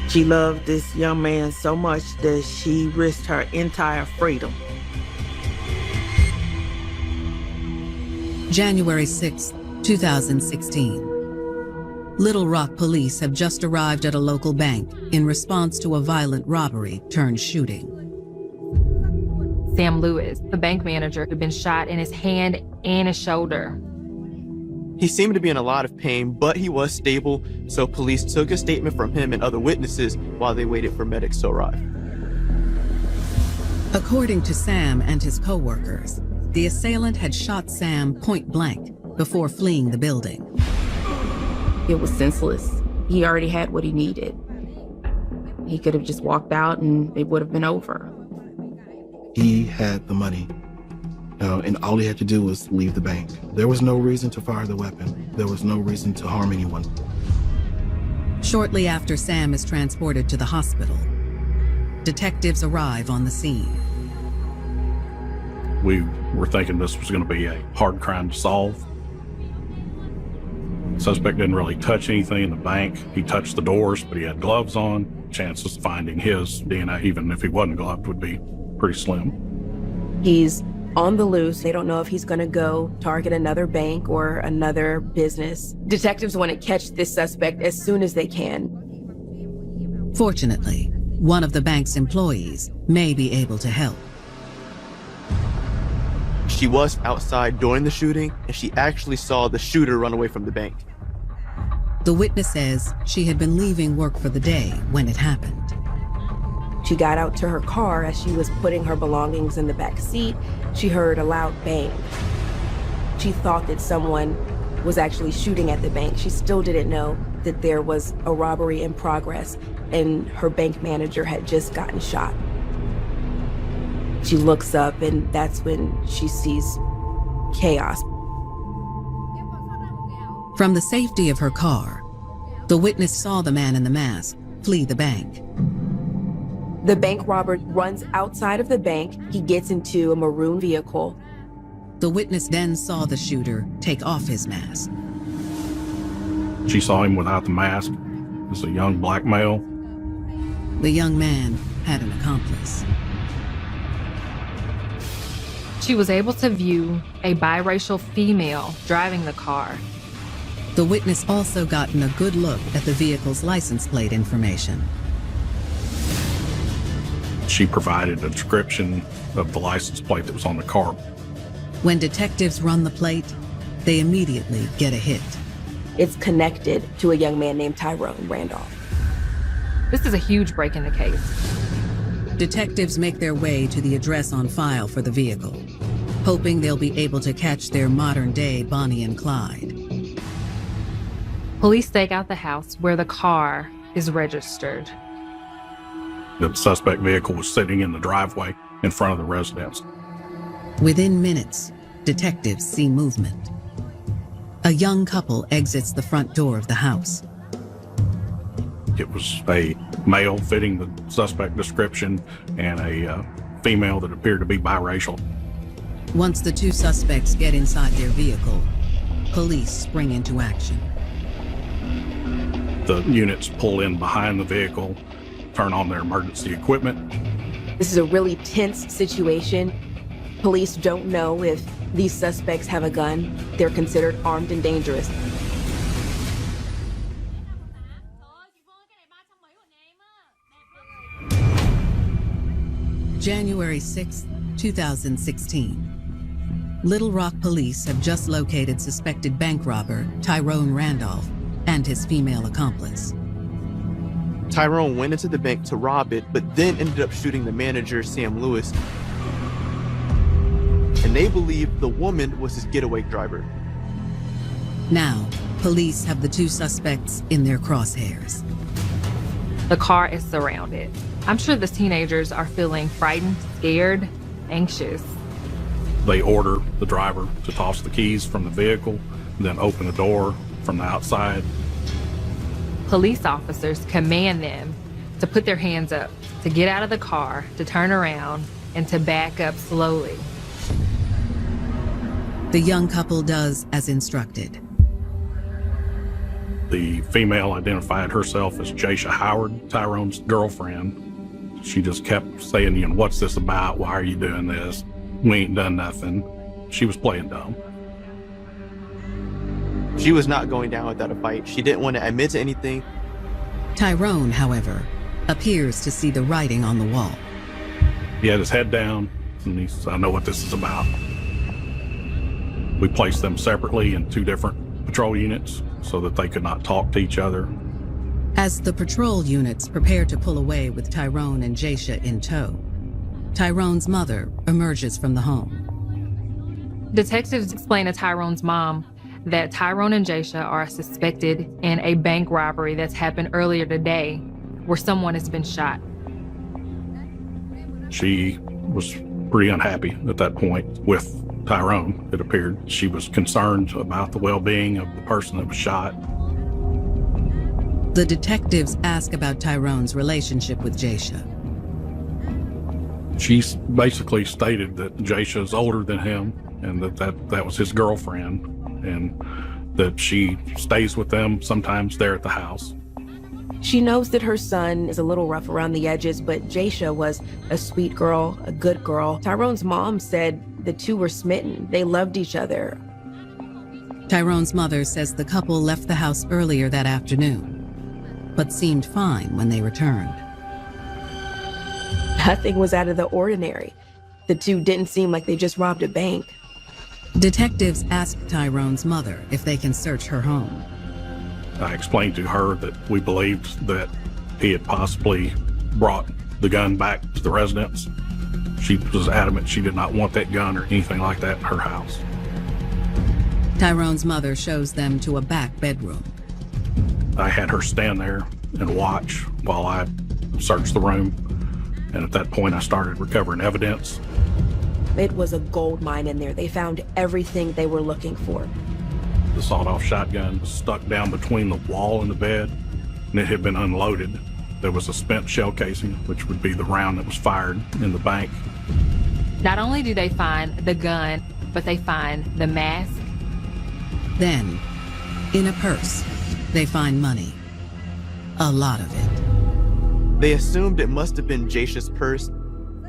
She loved this young man so much that she risked her entire freedom. January 6, 2016. Little Rock police have just arrived at a local bank in response to a violent robbery turned shooting. Sam Lewis, the bank manager, had been shot in his hand and his shoulder. He seemed to be in a lot of pain, but he was stable, so police took a statement from him and other witnesses while they waited for medics to arrive. According to Sam and his co-workers, the assailant had shot Sam point blank before fleeing the building. It was senseless. He already had what he needed. He could have just walked out and it would have been over. He had the money, and all he had to do was leave the bank. There was no reason to fire the weapon. There was no reason to harm anyone. Shortly after Sam is transported to the hospital, detectives arrive on the scene. We were thinking this was going to be a hard crime to solve. Suspect didn't really touch anything in the bank. He touched the doors, but he had gloves on. Chances of finding his DNA, even if he wasn't gloved, would be pretty slim. He's on the loose. They don't know if he's going to go target another bank or another business. Detectives want to catch this suspect as soon as they can. Fortunately, one of the bank's employees may be able to help. She was outside during the shooting, and she actually saw the shooter run away from the bank. The witness says she had been leaving work for the day when it happened. She got out to her car. As she was putting her belongings in the back seat, she heard a loud bang. She thought that someone was actually shooting at the bank. She still didn't know that there was a robbery in progress and her bank manager had just gotten shot. She looks up and that's when she sees chaos. From the safety of her car, the witness saw the man in the mask flee the bank. The bank robber runs outside of the bank. He gets into a maroon vehicle. The witness then saw the shooter take off his mask. She saw him without the mask. It was a young black male. The young man had an accomplice. She was able to view a biracial female driving the car. The witness also gotten a good look at the vehicle's license plate information. She provided a description of the license plate that was on the car. When detectives run the plate, they immediately get a hit. It's connected to a young man named Tyrone Randolph. This is a huge break in the case. Detectives make their way to the address on file for the vehicle, hoping they'll be able to catch their modern-day Bonnie and Clyde. Police stake out the house where the car is registered. The suspect vehicle was sitting in the driveway in front of the residence. Within minutes, detectives see movement. A young couple exits the front door of the house. It was a male fitting the suspect description and a female that appeared to be biracial. Once the two suspects get inside their vehicle, police spring into action. The units pull in behind the vehicle, turn on their emergency equipment. This is a really tense situation. Police don't know if these suspects have a gun. They're considered armed and dangerous. January 6, 2016. Little Rock police have just located suspected bank robber Tyrone Randolph and his female accomplice. Tyrone went into the bank to rob it, but then ended up shooting the manager, Sam Lewis. And they believe the woman was his getaway driver. Now, police have the two suspects in their crosshairs. The car is surrounded. I'm sure the teenagers are feeling frightened, scared, anxious. They order the driver to toss the keys from the vehicle, then open the door from the outside. Police officers command them to put their hands up, to get out of the car, to turn around, and to back up slowly. The young couple does as instructed. The female identified herself as Jasha Howard, Tyrone's girlfriend. She just kept saying, you know, what's this about? Why are you doing this? We ain't done nothing. She was playing dumb. She was not going down without a fight. She didn't want to admit to anything. Tyrone, however, appears to see the writing on the wall. He had his head down, and he said, I know what this is about. We placed them separately in two different patrol units so that they could not talk to each other. As the patrol units prepare to pull away with Tyrone and Jasha in tow, Tyrone's mother emerges from the home. Detectives explain to Tyrone's mom that Tyrone and Jasha are suspected in a bank robbery that's happened earlier today where someone has been shot. She was pretty unhappy at that point with Tyrone, it appeared. She was concerned about the well-being of the person that was shot. The detectives ask about Tyrone's relationship with Jasha. She basically stated that Jasha's older than him and that was his girlfriend, and that she stays with them sometimes there at the house. She knows that her son is a little rough around the edges, but Jasha was a sweet girl, a good girl. Tyrone's mom said the two were smitten. They loved each other. Tyrone's mother says the couple left the house earlier that afternoon, but seemed fine when they returned. Nothing was out of the ordinary. The two didn't seem like they just robbed a bank. Detectives asked Tyrone's mother if they can search her home. I explained to her that we believed that he had possibly brought the gun back to the residence. She was adamant she did not want that gun or anything like that in her house. Tyrone's mother shows them to a back bedroom. I had her stand there and watch while I searched the room. And at that point, I started recovering evidence. It was a gold mine in there. They found everything they were looking for. The sawed-off shotgun was stuck down between the wall and the bed, and it had been unloaded. There was a spent shell casing, which would be the round that was fired in the bank. Not only do they find the gun, but they find the mask. Then, in a purse, they find money. A lot of it. They assumed it must have been Jasha's purse.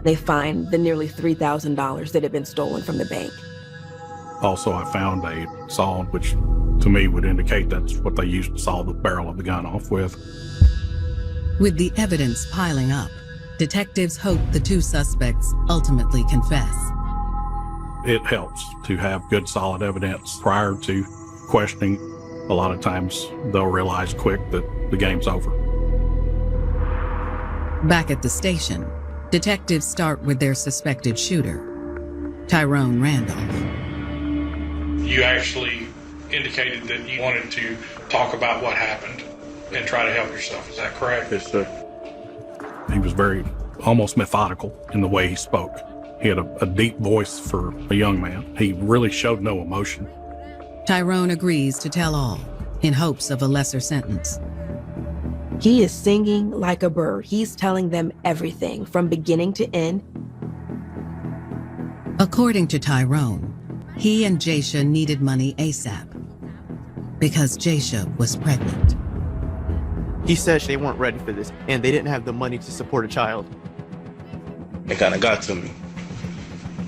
They find the nearly $3,000 that had been stolen from the bank. Also, I found a saw, which to me would indicate that's what they used to saw the barrel of the gun off with. With the evidence piling up, detectives hope the two suspects ultimately confess. It helps to have good, solid evidence prior to questioning. A lot of times they'll realize quick that the game's over. Back at the station, detectives start with their suspected shooter, Tyrone Randolph. You actually indicated that you wanted to talk about what happened and try to help yourself. Is that correct? Yes, sir. He was very, almost methodical in the way he spoke. He had a deep voice for a young man. He really showed no emotion. Tyrone agrees to tell all in hopes of a lesser sentence. He is singing like a bird. He's telling them everything from beginning to end. According to Tyrone, he and Jaisha needed money ASAP because Jaisha was pregnant. He said they weren't ready for this and they didn't have the money to support a child. It kind of got to me.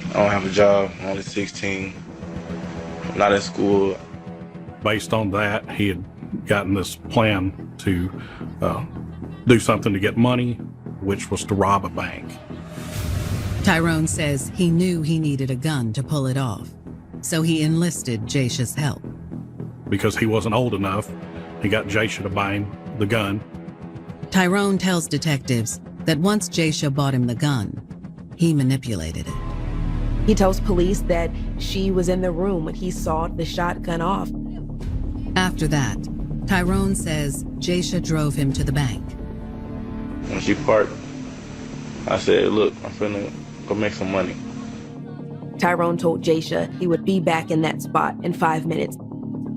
I don't have a job. I'm only 16. I'm not in school. Based on that, he had gotten this plan to do something to get money, which was to rob a bank. Tyrone says he knew he needed a gun to pull it off, so he enlisted Jaisha's help. Because he wasn't old enough, he got Jaisha to buy him the gun. Tyrone tells detectives that once Jaisha bought him the gun, he manipulated it. He tells police that she was in the room when he sawed the shotgun off. After that, Tyrone says Jaisha drove him to the bank. When she parked, I said, look, I'm finna go make some money. Tyrone told Jaisha he would be back in that spot in 5 minutes.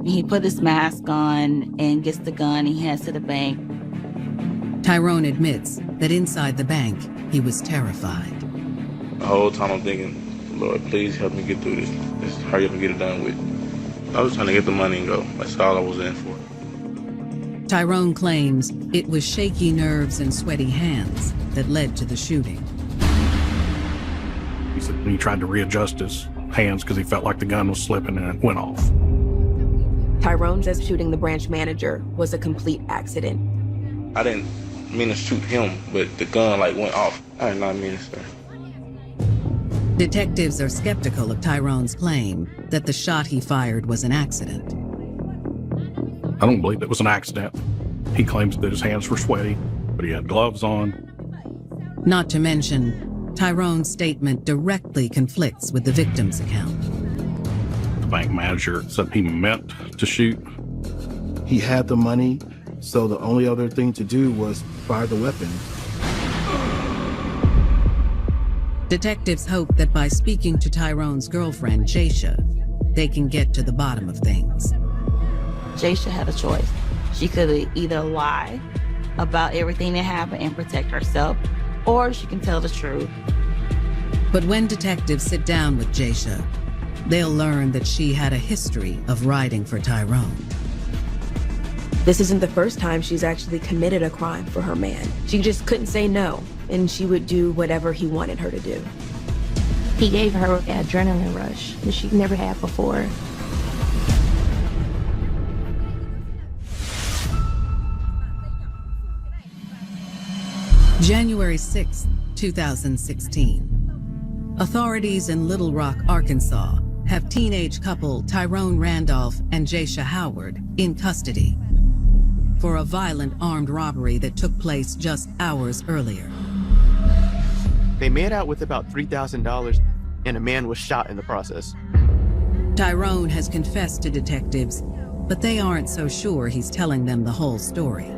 He put his mask on and gets the gun. He heads to the bank. Tyrone admits that inside the bank, he was terrified. The whole time I'm thinking, Lord, please help me get through this. Just hurry up and get it done with. I was trying to get the money and go. That's all I was in for. Tyrone claims it was shaky nerves and sweaty hands that led to the shooting. He said he tried to readjust his hands because he felt like the gun was slipping and it went off. Tyrone says shooting the branch manager was a complete accident. I didn't mean to shoot him, but the gun went off. I did not mean it, sir. Detectives are skeptical of Tyrone's claim that the shot he fired was an accident. I don't believe it was an accident. He claims that his hands were sweaty, but he had gloves on. Not to mention, Tyrone's statement directly conflicts with the victim's account. The bank manager said he meant to shoot. He had the money, so the only other thing to do was fire the weapon. Detectives hope that by speaking to Tyrone's girlfriend, Jaisha, they can get to the bottom of things. Jaisha had a choice. She could either lie about everything that happened and protect herself, or she can tell the truth. But when detectives sit down with Jaisha, they'll learn that she had a history of riding for Tyrone. This isn't the first time she's actually committed a crime for her man. She just couldn't say no, and she would do whatever he wanted her to do. He gave her an adrenaline rush that she'd never had before. January 6, 2016. Authorities in Little Rock, Arkansas, have teenage couple Tyrone Randolph and Jaisha Howard in custody for a violent armed robbery that took place just hours earlier. They made out with about $3,000 and a man was shot in the process. Tyrone has confessed to detectives, but they aren't so sure he's telling them the whole story.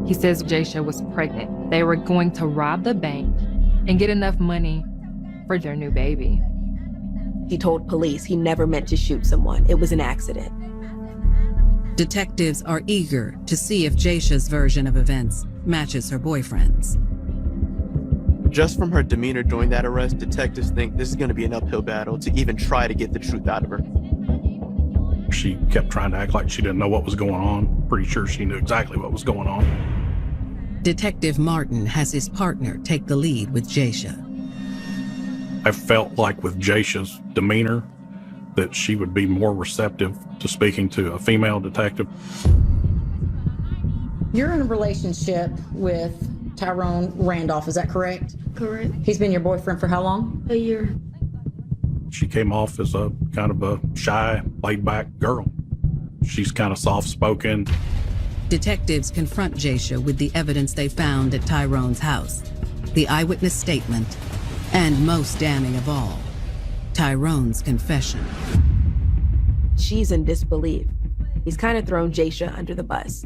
He says Jaisha was pregnant. They were going to rob the bank and get enough money for their new baby. He told police he never meant to shoot someone. It was an accident. Detectives are eager to see if Jaisha's version of events matches her boyfriend's. Just from her demeanor during that arrest, detectives think this is going to be an uphill battle to even try to get the truth out of her. She kept trying to act like she didn't know what was going on. Pretty sure she knew exactly what was going on. Detective Martin has his partner take the lead with Jaisha. I felt like with Jaisha's demeanor that she would be more receptive to speaking to a female detective. You're in a relationship with Tyrone Randolph, is that correct? Correct. He's been your boyfriend for how long? A year. She came off as a kind of a shy, laid-back girl. She's kind of soft-spoken. Detectives confront Jaisha with the evidence they found at Tyrone's house, the eyewitness statement, and most damning of all, Tyrone's confession. She's in disbelief. He's kind of thrown Jaisha under the bus.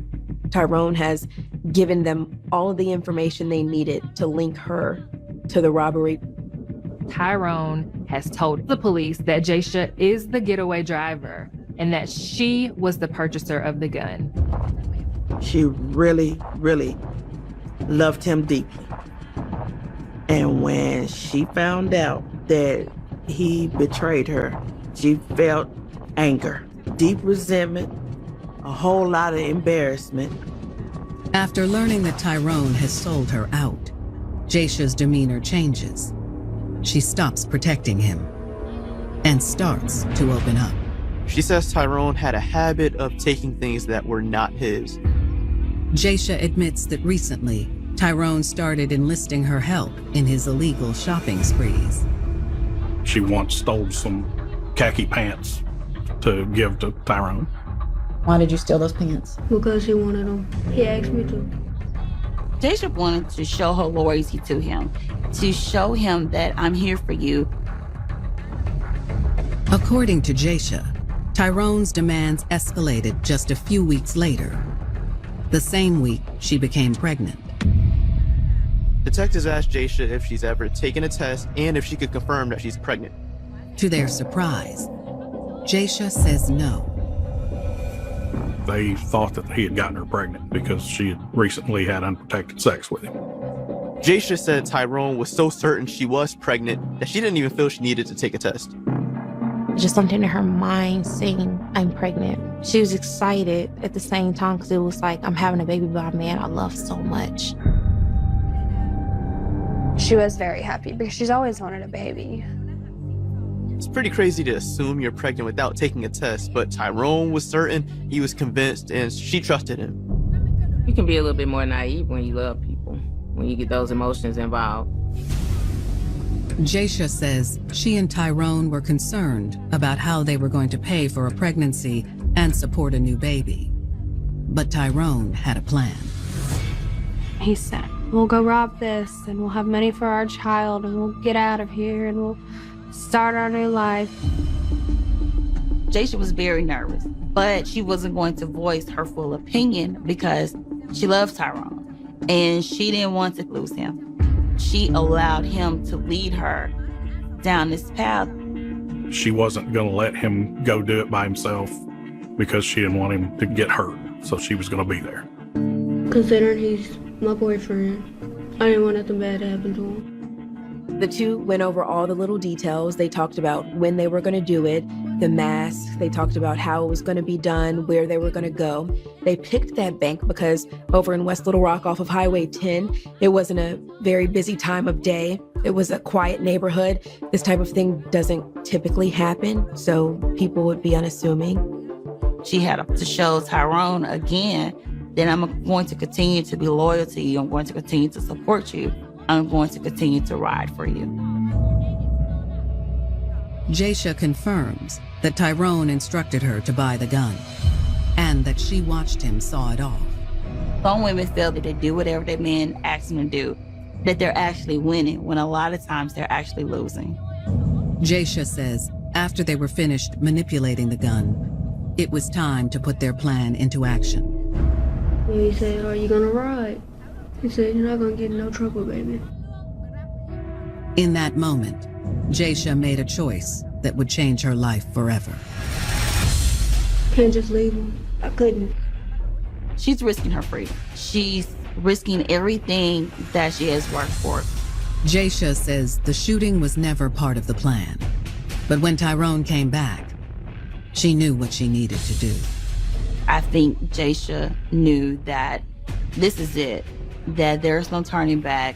Tyrone has given them all of the information they needed to link her to the robbery. Tyrone has told the police that Jaisha is the getaway driver and that she was the purchaser of the gun. She really, really loved him deeply. And when she found out that he betrayed her, she felt anger, deep resentment, a whole lot of embarrassment. After learning that Tyrone has sold her out, Jaysha's demeanor changes. She stops protecting him and starts to open up. She says Tyrone had a habit of taking things that were not his. Jaysha admits that recently, Tyrone started enlisting her help in his illegal shopping sprees. She once stole some khaki pants to give to Tyrone. Why did you steal those pants? Because he wanted them. He asked me to. Jaysha wanted to show her loyalty to him, to show him that I'm here for you. According to Jaysha, Tyrone's demands escalated just a few weeks later. The same week, she became pregnant. Detectives asked Jaysha if she's ever taken a test and if she could confirm that she's pregnant. To their surprise, Jaysha says no. They thought that he had gotten her pregnant because she had recently had unprotected sex with him. Jaysha said Tyrone was so certain she was pregnant that she didn't even feel she needed to take a test. Just something in her mind saying, I'm pregnant. She was excited at the same time because it was like, I'm having a baby by a man I love so much. She was very happy because she's always wanted a baby. It's pretty crazy to assume you're pregnant without taking a test, but Tyrone was certain, he was convinced, and she trusted him. You can be a little bit more naive when you love people, when you get those emotions involved. Jaysha says she and Tyrone were concerned about how they were going to pay for a pregnancy and support a new baby. But Tyrone had a plan. He said, we'll go rob this and we'll have money for our child and we'll get out of here and we'll start our new life. Jaysha was very nervous, but she wasn't going to voice her full opinion because she loved Tyrone and she didn't want to lose him. She allowed him to lead her down this path. She wasn't going to let him go do it by himself because she didn't want him to get hurt, so she was going to be there. Considering he's my boyfriend, I didn't want nothing bad to happen to him. The two went over all the little details. They talked about when they were going to do it, the mask. They talked about how it was going to be done, where they were going to go. They picked that bank because over in West Little Rock off of Highway 10, it wasn't a very busy time of day. It was a quiet neighborhood. This type of thing doesn't typically happen, so people would be unassuming. She had to show Tyrone again that I'm going to continue to be loyal to you. I'm going to continue to support you. I'm going to continue to ride for you. Jaysha confirms that Tyrone instructed her to buy the gun and that she watched him saw it off. Some women feel that they do whatever their men ask them to do, that they're actually winning, when a lot of times they're actually losing. Jaysha says after they were finished manipulating the gun, it was time to put their plan into action. He said, are you gonna ride? He said, you're not gonna get in no trouble, baby. In that moment, Jaysha made a choice that would change her life forever. Can't just leave him. I couldn't. She's risking her freedom. She's risking everything that she has worked for. Jaysha says the shooting was never part of the plan. But when Tyrone came back, she knew what she needed to do. I think Jaysha knew that this is it, that there's no turning back.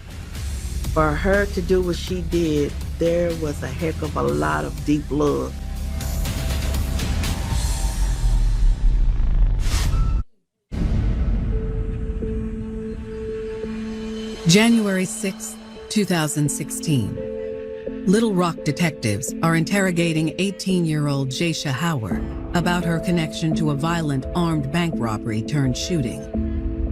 For her to do what she did, there was a heck of a lot of deep love. January 6, 2016. Little Rock detectives are interrogating 18-year-old Jaysha Howard about her connection to a violent armed bank robbery turned shooting.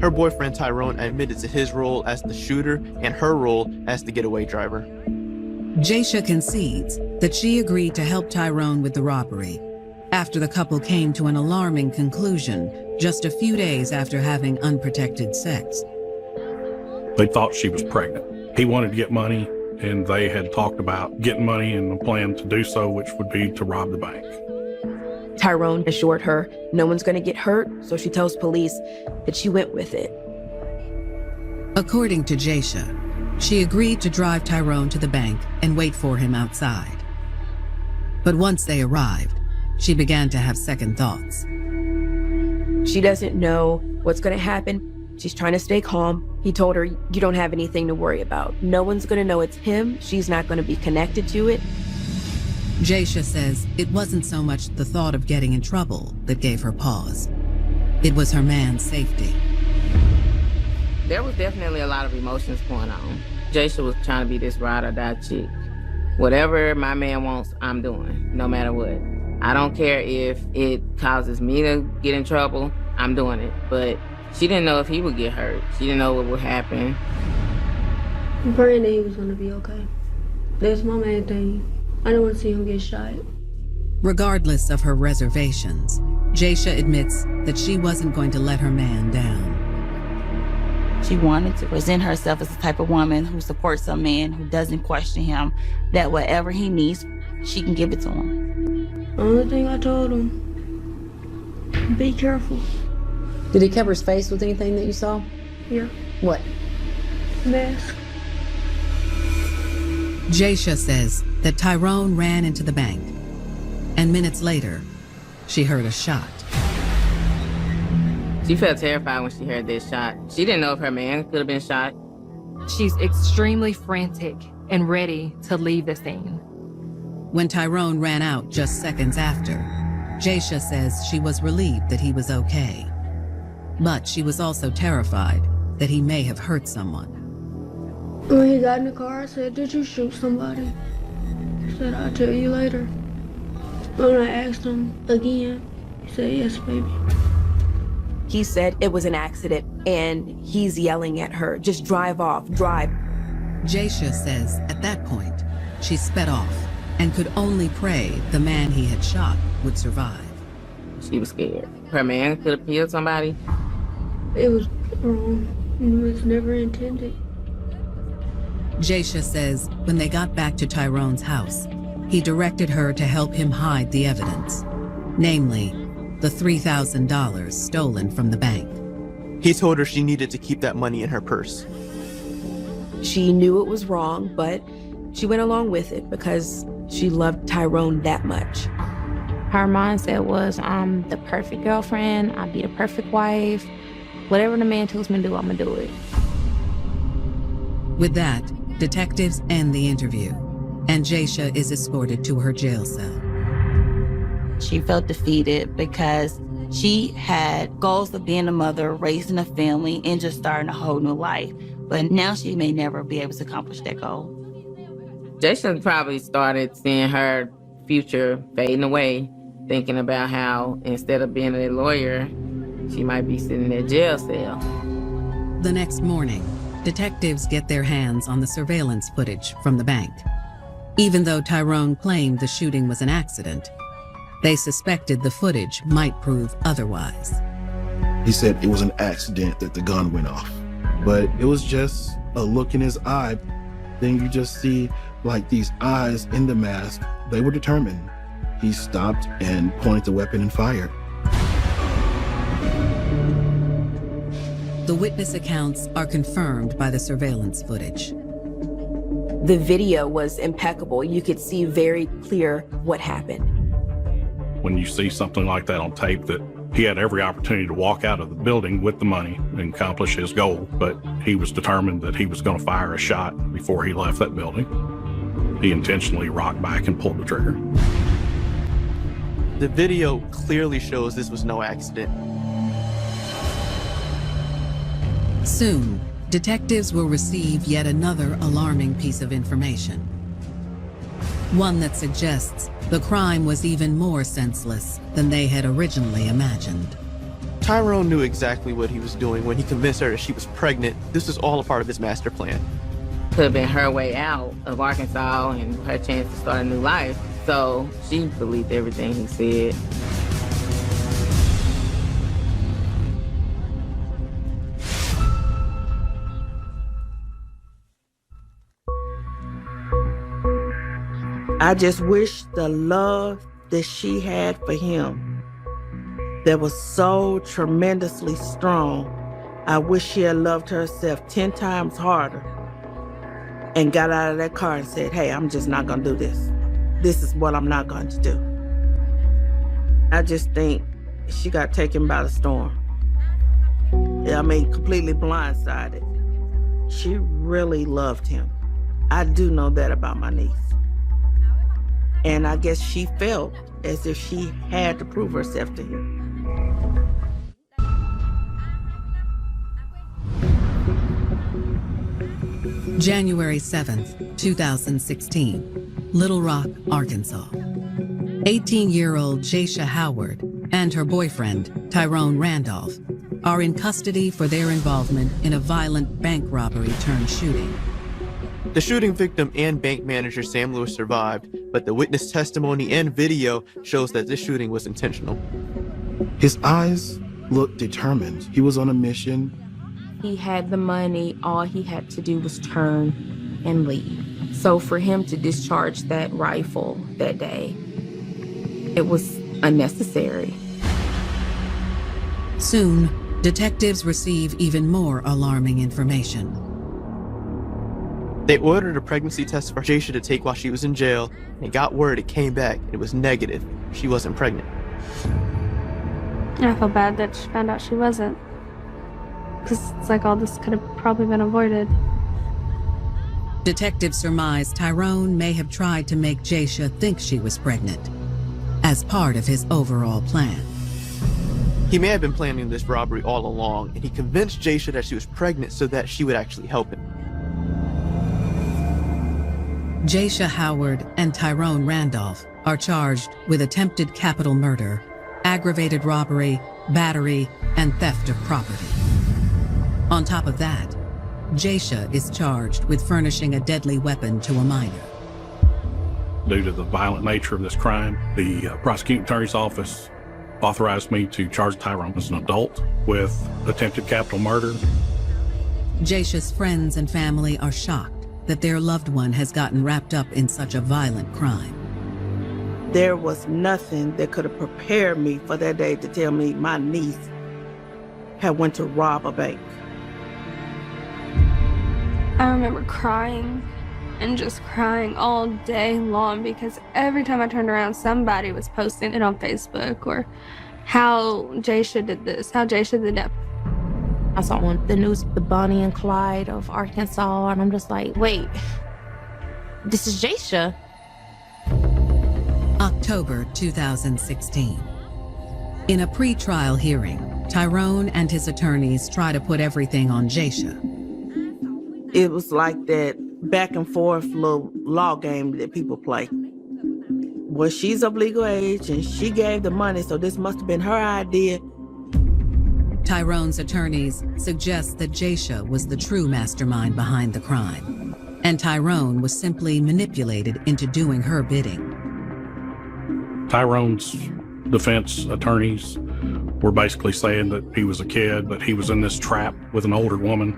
Her boyfriend Tyrone admitted to his role as the shooter and her role as the getaway driver. Jaysha concedes that she agreed to help Tyrone with the robbery after the couple came to an alarming conclusion just a few days after having unprotected sex. They thought she was pregnant. He wanted to get money, and they had talked about getting money and a plan to do so, which would be to rob the bank. Tyrone assured her no one's going to get hurt, so she tells police that she went with it. According to Jaysha, she agreed to drive Tyrone to the bank and wait for him outside. But once they arrived, she began to have second thoughts. She doesn't know what's going to happen. She's trying to stay calm. He told her, you don't have anything to worry about. No one's going to know it's him. She's not going to be connected to it. Jaysha says it wasn't so much the thought of getting in trouble that gave her pause. It was her man's safety. There was definitely a lot of emotions going on. Jaysha was trying to be this ride or die chick. Whatever my man wants, I'm doing, no matter what. I don't care if it causes me to get in trouble, I'm doing it. But she didn't know if he would get hurt. She didn't know what would happen. I'm praying that he was gonna be okay. That's my main thing. I don't want to see him get shot. Regardless of her reservations, Jaysha admits that she wasn't going to let her man down. She wanted to present herself as the type of woman who supports a man, who doesn't question him, that whatever he needs, she can give it to him. The only thing I told him, be careful. Did he cover his face with anything that you saw? Yeah. What? Mask. Jaysha says that Tyrone ran into the bank, and minutes later, she heard a shot. She felt terrified when she heard this shot. She didn't know if her man could have been shot. She's extremely frantic and ready to leave the scene. When Tyrone ran out just seconds after, Jaysha says she was relieved that he was okay. But she was also terrified that he may have hurt someone. When he got in the car, I said, did you shoot somebody? He said, I'll tell you later. When I asked him again, he said, yes, baby. He said it was an accident, and he's yelling at her, just drive off, drive. Jaysha says at that point, she sped off and could only pray the man he had shot would survive. She was scared. Her man could have killed somebody. It was wrong. It was never intended. Jaysha says when they got back to Tyrone's house, he directed her to help him hide the evidence, namely, the $3,000 stolen from the bank. He told her she needed to keep that money in her purse. She knew it was wrong, but she went along with it because she loved Tyrone that much. Her mindset was, I'm the perfect girlfriend, I'll be the perfect wife. Whatever the man tells me to do, I'm gonna do it. With that, detectives end the interview, and Jaysha is escorted to her jail cell. She felt defeated because she had goals of being a mother, raising a family, and just starting a whole new life. But now she may never be able to accomplish that goal. Jaysha probably started seeing her future fading away, thinking about how instead of being a lawyer, she might be sitting in a jail cell. The next morning, detectives get their hands on the surveillance footage from the bank. Even though Tyrone claimed the shooting was an accident, they suspected the footage might prove otherwise. He said it was an accident that the gun went off, but it was just a look in his eye. Then you just see like these eyes in the mask. They were determined. He stopped and pointed the weapon and fired. The witness accounts are confirmed by the surveillance footage. The video was impeccable. You could see very clear what happened. When you see something like that on tape, that he had every opportunity to walk out of the building with the money and accomplish his goal, but he was determined that he was going to fire a shot before he left that building. He intentionally rocked back and pulled the trigger. The video clearly shows this was no accident. Soon, detectives will receive yet another alarming piece of information. One that suggests the crime was even more senseless than they had originally imagined. Tyrone knew exactly what he was doing when he convinced her that she was pregnant. This was all a part of his master plan. Could have been her way out of Arkansas and her chance to start a new life. So she believed everything he said. I just wish the love that she had for him that was so tremendously strong. I wish she had loved herself 10 times harder and got out of that car and said, hey, I'm just not gonna do this. This is what I'm not going to do. I just think she got taken by the storm. I mean, completely blindsided. She really loved him. I do know that about my niece. And I guess she felt as if she had to prove herself to him. January 7th, 2016, Little Rock, Arkansas. 18-year-old Jaisha Howard and her boyfriend, Tyrone Randolph, are in custody for their involvement in a violent bank robbery turned shooting. The shooting victim and bank manager Sam Lewis survived, but the witness testimony and video shows that this shooting was intentional. His eyes looked determined. He was on a mission. He had the money. All he had to do was turn and leave. So for him to discharge that rifle that day, it was unnecessary. Soon, detectives receive even more alarming information. They ordered a pregnancy test for Jaisha to take while she was in jail, and got word it came back and it was negative. She wasn't pregnant. I feel bad that she found out she wasn't. Because it's like all this could have probably been avoided. Detectives surmise Tyrone may have tried to make Jaisha think she was pregnant as part of his overall plan. He may have been planning this robbery all along, and he convinced Jaisha that she was pregnant so that she would actually help him. Jaisha Howard and Tyrone Randolph are charged with attempted capital murder, aggravated robbery, battery, and theft of property. On top of that, Jaisha is charged with furnishing a deadly weapon to a minor. Due to the violent nature of this crime, the prosecuting attorney's office authorized me to charge Tyrone as an adult with attempted capital murder. Jaisha's friends and family are shocked that their loved one has gotten wrapped up in such a violent crime. There was nothing that could have prepared me for that day to tell me my niece had went to rob a bank. I remember crying and just crying all day long because every time I turned around, somebody was posting it on Facebook or how Jaisha did this, how Jaisha did that. I saw on the news, the Bonnie and Clyde of Arkansas, and I'm just like, wait, this is Jaisha. October 2016. In a pre-trial hearing, Tyrone and his attorneys try to put everything on Jaisha. It was like that back and forth little law game that people play. Well, she's of legal age and she gave the money, so this must have been her idea. Tyrone's attorneys suggest that Jaisha was the true mastermind behind the crime, and Tyrone was simply manipulated into doing her bidding. Tyrone's defense attorneys were basically saying that he was a kid, that he was in this trap with an older woman.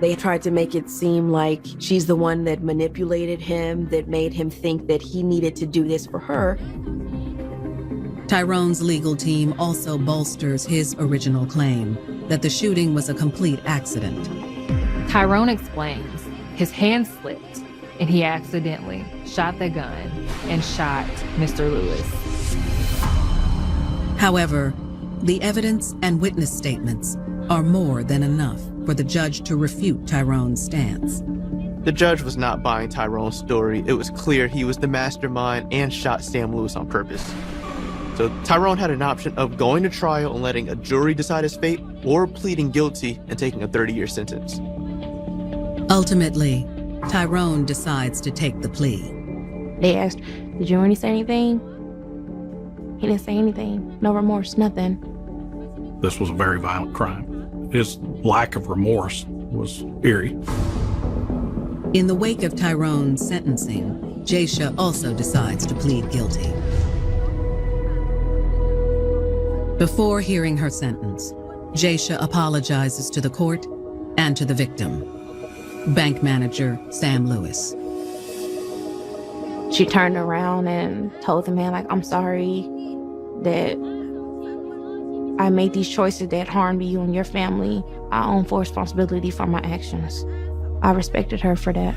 They tried to make it seem like she's the one that manipulated him, that made him think that he needed to do this for her. Tyrone's legal team also bolsters his original claim that the shooting was a complete accident. Tyrone explains his hand slipped and he accidentally shot the gun and shot Mr. Lewis. However, the evidence and witness statements are more than enough for the judge to refute Tyrone's stance. The judge was not buying Tyrone's story. It was clear he was the mastermind and shot Sam Lewis on purpose. So Tyrone had an option of going to trial and letting a jury decide his fate, or pleading guilty and taking a 30-year sentence. Ultimately, Tyrone decides to take the plea. They asked, did you already say anything? He didn't say anything. No remorse, nothing. This was a very violent crime. His lack of remorse was eerie. In the wake of Tyrone's sentencing, Jaisha also decides to plead guilty. Before hearing her sentence, Jaisha apologizes to the court and to the victim, bank manager Sam Lewis. She turned around and told the man, like, I'm sorry that I made these choices that harmed you and your family. I own full responsibility for my actions. I respected her for that.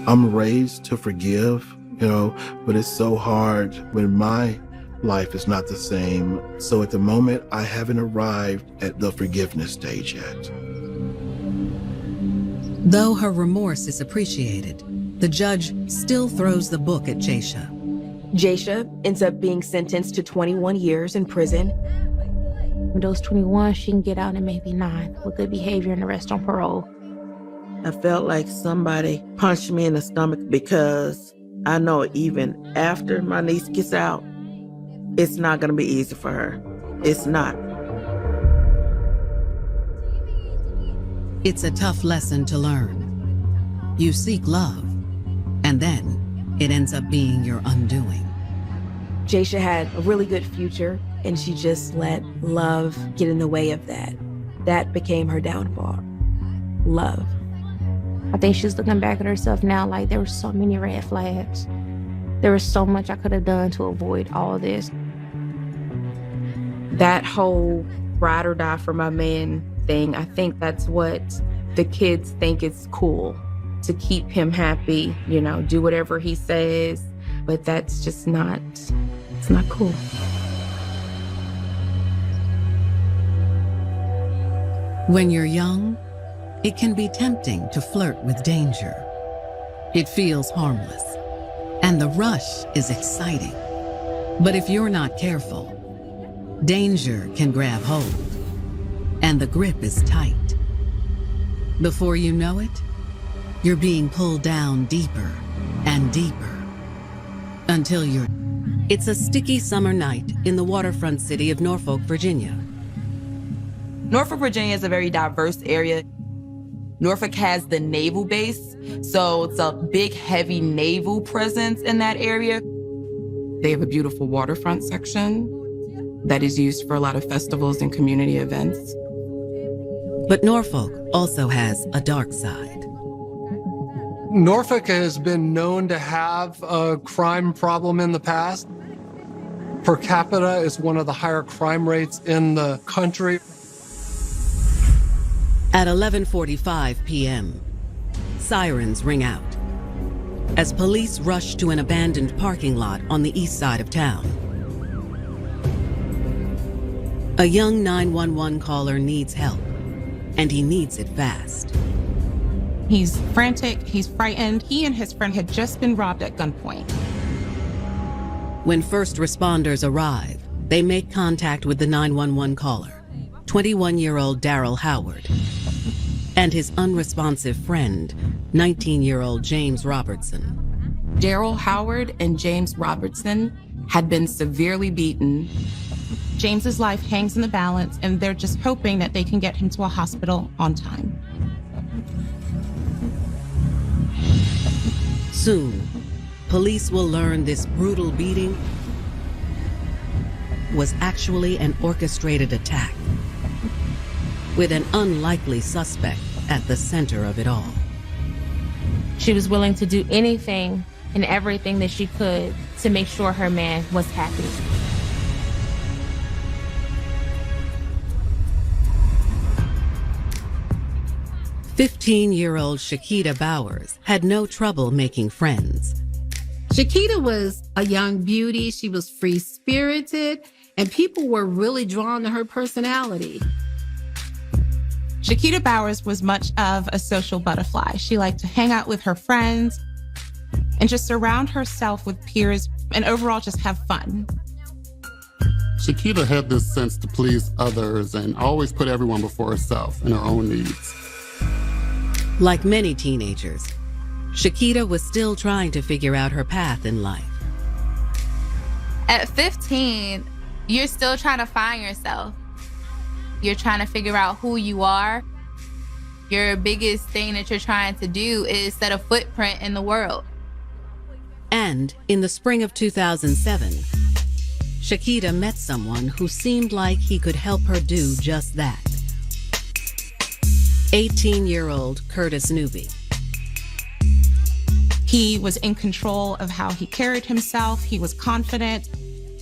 I'm raised to forgive, but it's so hard when my life is not the same. So at the moment, I haven't arrived at the forgiveness stage yet. Though her remorse is appreciated, the judge still throws the book at Jaysha. Jaysha ends up being sentenced to 21 years in prison. When those 21, she can get out in maybe 9 with good behavior and the rest on parole. I felt like somebody punched me in the stomach because I know even after my niece gets out, it's not going to be easy for her. It's not. It's a tough lesson to learn. You seek love, and then it ends up being your undoing. Jaysha had a really good future, and she just let love get in the way of that. That became her downfall. Love. I think she's looking back at herself now like there were so many red flags. There was so much I could have done to avoid all this. That whole ride or die for my man thing, I think that's what the kids think is cool. To keep him happy, do whatever he says. But that's just not, it's not cool. When you're young, it can be tempting to flirt with danger. It feels harmless, and the rush is exciting. But if you're not careful, danger can grab hold, and the grip is tight. Before you know it, you're being pulled down deeper and deeper until you're... It's a sticky summer night in the waterfront city of Norfolk, Virginia. Norfolk, Virginia is a very diverse area. Norfolk has the naval base, so it's a big, heavy naval presence in that area. They have a beautiful waterfront section that is used for a lot of festivals and community events. But Norfolk also has a dark side. Norfolk has been known to have a crime problem in the past. Per capita is one of the higher crime rates in the country. At 11:45 p.m., sirens ring out as police rush to an abandoned parking lot on the east side of town. A young 911 caller needs help, and he needs it fast. He's frantic, he's frightened. He and his friend had just been robbed at gunpoint. When first responders arrive, they make contact with the 911 caller, 21-year-old Daryl Howard, and his unresponsive friend, 19-year-old James Robertson. Daryl Howard and James Robertson had been severely beaten. James's life hangs in the balance, and they're just hoping that they can get him to a hospital on time. Soon, police will learn this brutal beating was actually an orchestrated attack, with an unlikely suspect at the center of it all. She was willing to do anything and everything that she could to make sure her man was happy. "15-year-old Shakita Bowers had no trouble making friends. Shakita was a young beauty. She was free-spirited, and people were really drawn to her personality. Shakita Bowers was much of a social butterfly. She liked to hang out with her friends and just surround herself with peers and overall just have fun. Shakita had this sense to please others and always put everyone before herself and her own needs. Like many teenagers, Shakita was still trying to figure out her path in life. At 15, you're still trying to find yourself. You're trying to figure out who you are. Your biggest thing that you're trying to do is set a footprint in the world. And in the spring of 2007, Shakita met someone who seemed like he could help her do just that. 18-year-old Curtis Newby. He was in control of how he carried himself. He was confident.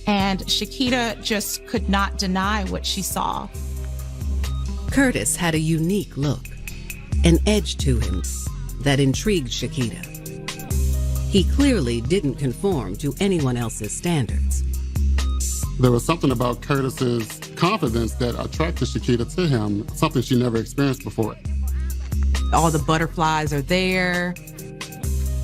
And Shakita just could not deny what she saw. Curtis had a unique look, an edge to him that intrigued Shakita. He clearly didn't conform to anyone else's standards. There was something about Curtis's confidence that attracted Shakita to him, something she never experienced before. All the butterflies are there.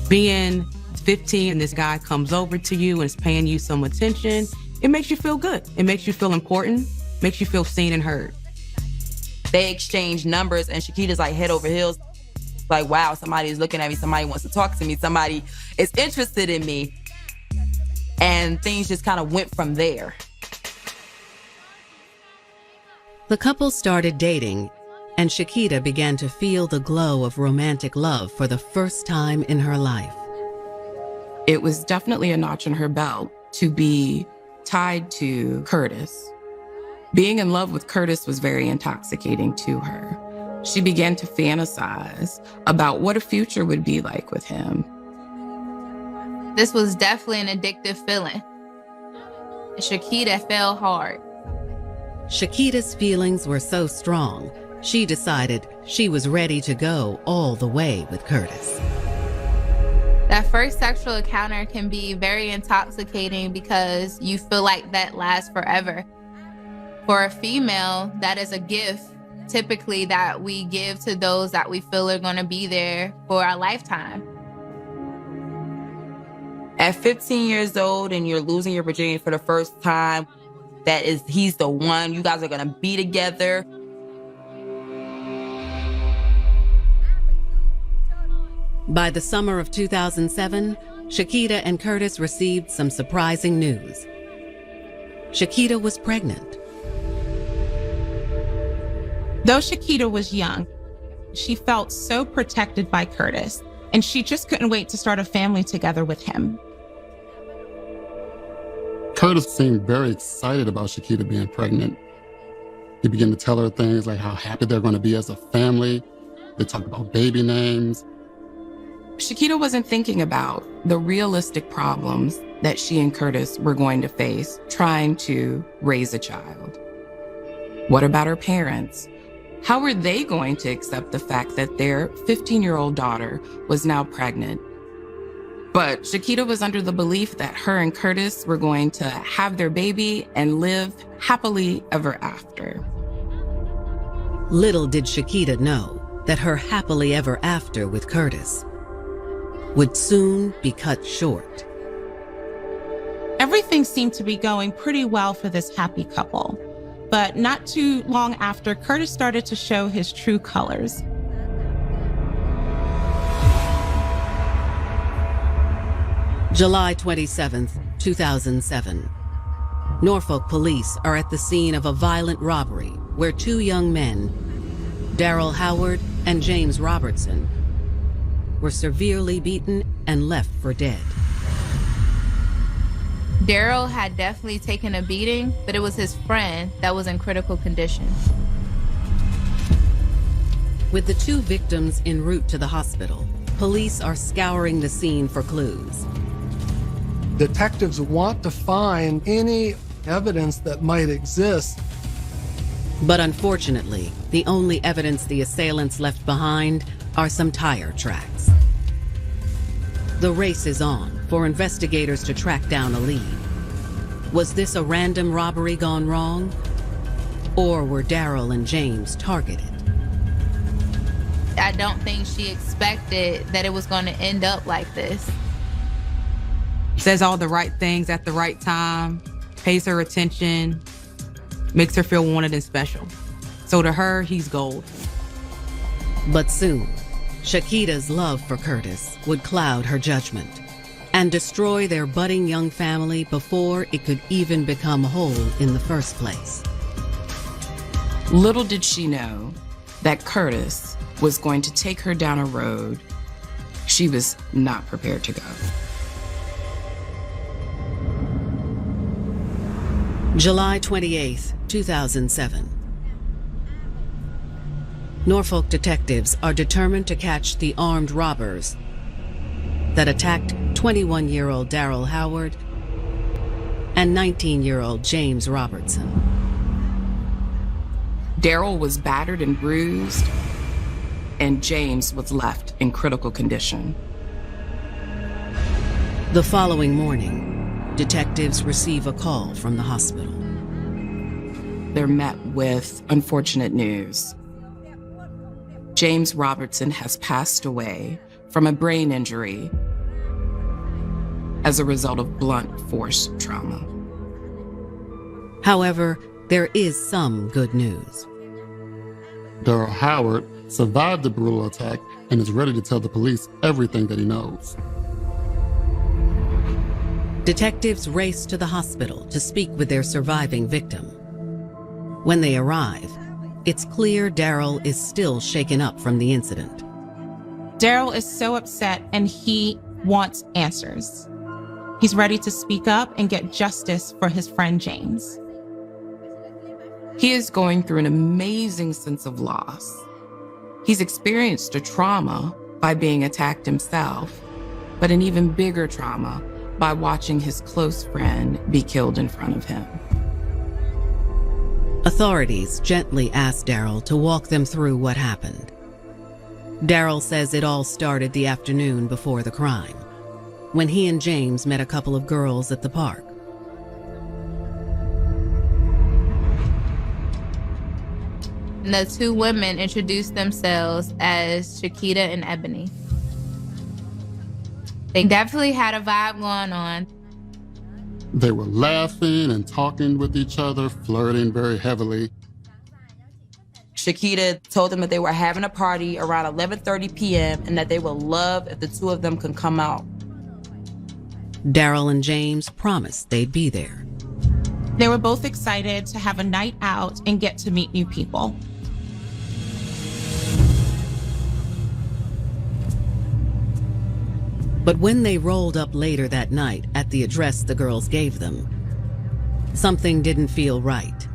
Being 15 and this guy comes over to you and is paying you some attention, it makes you feel good. It makes you feel important, makes you feel seen and heard. They exchange numbers and Shakita's like head over heels. Like, wow, somebody is looking at me. Somebody wants to talk to me. Somebody is interested in me. And things just kind of went from there. The couple started dating, and Shakita began to feel the glow of romantic love for the first time in her life. It was definitely a notch in her belt to be tied to Curtis. Being in love with Curtis was very intoxicating to her. She began to fantasize about what a future would be like with him. This was definitely an addictive feeling. Shakita fell hard. Shakita's feelings were so strong, she decided she was ready to go all the way with Curtis. That first sexual encounter can be very intoxicating because you feel like that lasts forever. For a female, that is a gift, typically that we give to those that we feel are going to be there for our lifetime. At 15 years old and you're losing your virginity for the first time, he's the one. You guys are going to be together. By the summer of 2007, Shakita and Curtis received some surprising news. Shakita was pregnant. Though Shakita was young, she felt so protected by Curtis, and she just couldn't wait to start a family together with him. Curtis seemed very excited about Shakita being pregnant. He began to tell her things like how happy they're going to be as a family. They talked about baby names. Shakita wasn't thinking about the realistic problems that she and Curtis were going to face trying to raise a child. What about her parents? How were they going to accept the fact that their 15-year-old daughter was now pregnant? But Shakita was under the belief that her and Curtis were going to have their baby and live happily ever after. Little did Shakita know that her happily ever after with Curtis would soon be cut short. Everything seemed to be going pretty well for this happy couple. But not too long after, Curtis started to show his true colors. July 27th, 2007. Norfolk police are at the scene of a violent robbery where two young men, Daryl Howard and James Robertson, were severely beaten and left for dead. Daryl had definitely taken a beating, but it was his friend that was in critical condition. With the two victims en route to the hospital, police are scouring the scene for clues. Detectives want to find any evidence that might exist. But unfortunately, the only evidence the assailants left behind are some tire tracks. The race is on for investigators to track down a lead. Was this a random robbery gone wrong? Or were Daryl and James targeted? I don't think she expected that it was going to end up like this. Says all the right things at the right time, pays her attention, makes her feel wanted and special. So to her, he's gold. But soon, Shakita's love for Curtis would cloud her judgment and destroy their budding young family before it could even become whole in the first place. Little did she know that Curtis was going to take her down a road she was not prepared to go. July 28th, 2007. Norfolk detectives are determined to catch the armed robbers that attacked 21-year-old Daryl Howard and 19-year-old James Robertson. Daryl was battered and bruised, and James was left in critical condition. The following morning, detectives receive a call from the hospital. They're met with unfortunate news. James Robertson has passed away from a brain injury as a result of blunt force trauma. However, there is some good news. Daryl Howard survived the brutal attack and is ready to tell the police everything that he knows. Detectives race to the hospital to speak with their surviving victim. When they arrive, it's clear Daryl is still shaken up from the incident. Daryl is so upset and he wants answers. He's ready to speak up and get justice for his friend James. He is going through an amazing sense of loss. He's experienced a trauma by being attacked himself, but an even bigger trauma by watching his close friend be killed in front of him. Authorities gently ask Daryl to walk them through what happened. Daryl says it all started the afternoon before the crime, when he and James met a couple of girls at the park. And the two women introduced themselves as Shakita and Ebony. They definitely had a vibe going on. They were laughing and talking with each other, flirting very heavily. Shakita told them that they were having a party around 11:30 p.m. and that they would love if the two of them could come out. Daryl and James promised they'd be there. They were both excited to have a night out and get to meet new people. But when they rolled up later that night at the address the girls gave them, something didn't feel right.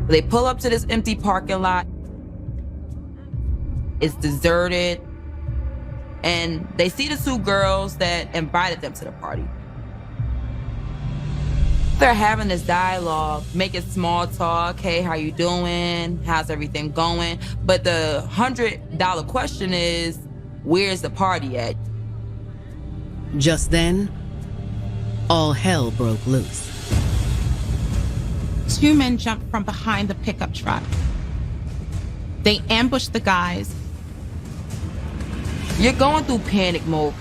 They pull up to this empty parking lot. It's deserted. And they see the two girls that invited them to the party. They're having this dialogue, making small talk. Hey, how you doing? How's everything going? But the $100 question is, where's the party at? Just then, all hell broke loose. Two men jumped from behind the pickup truck. They ambushed the guys. You're going through panic mode.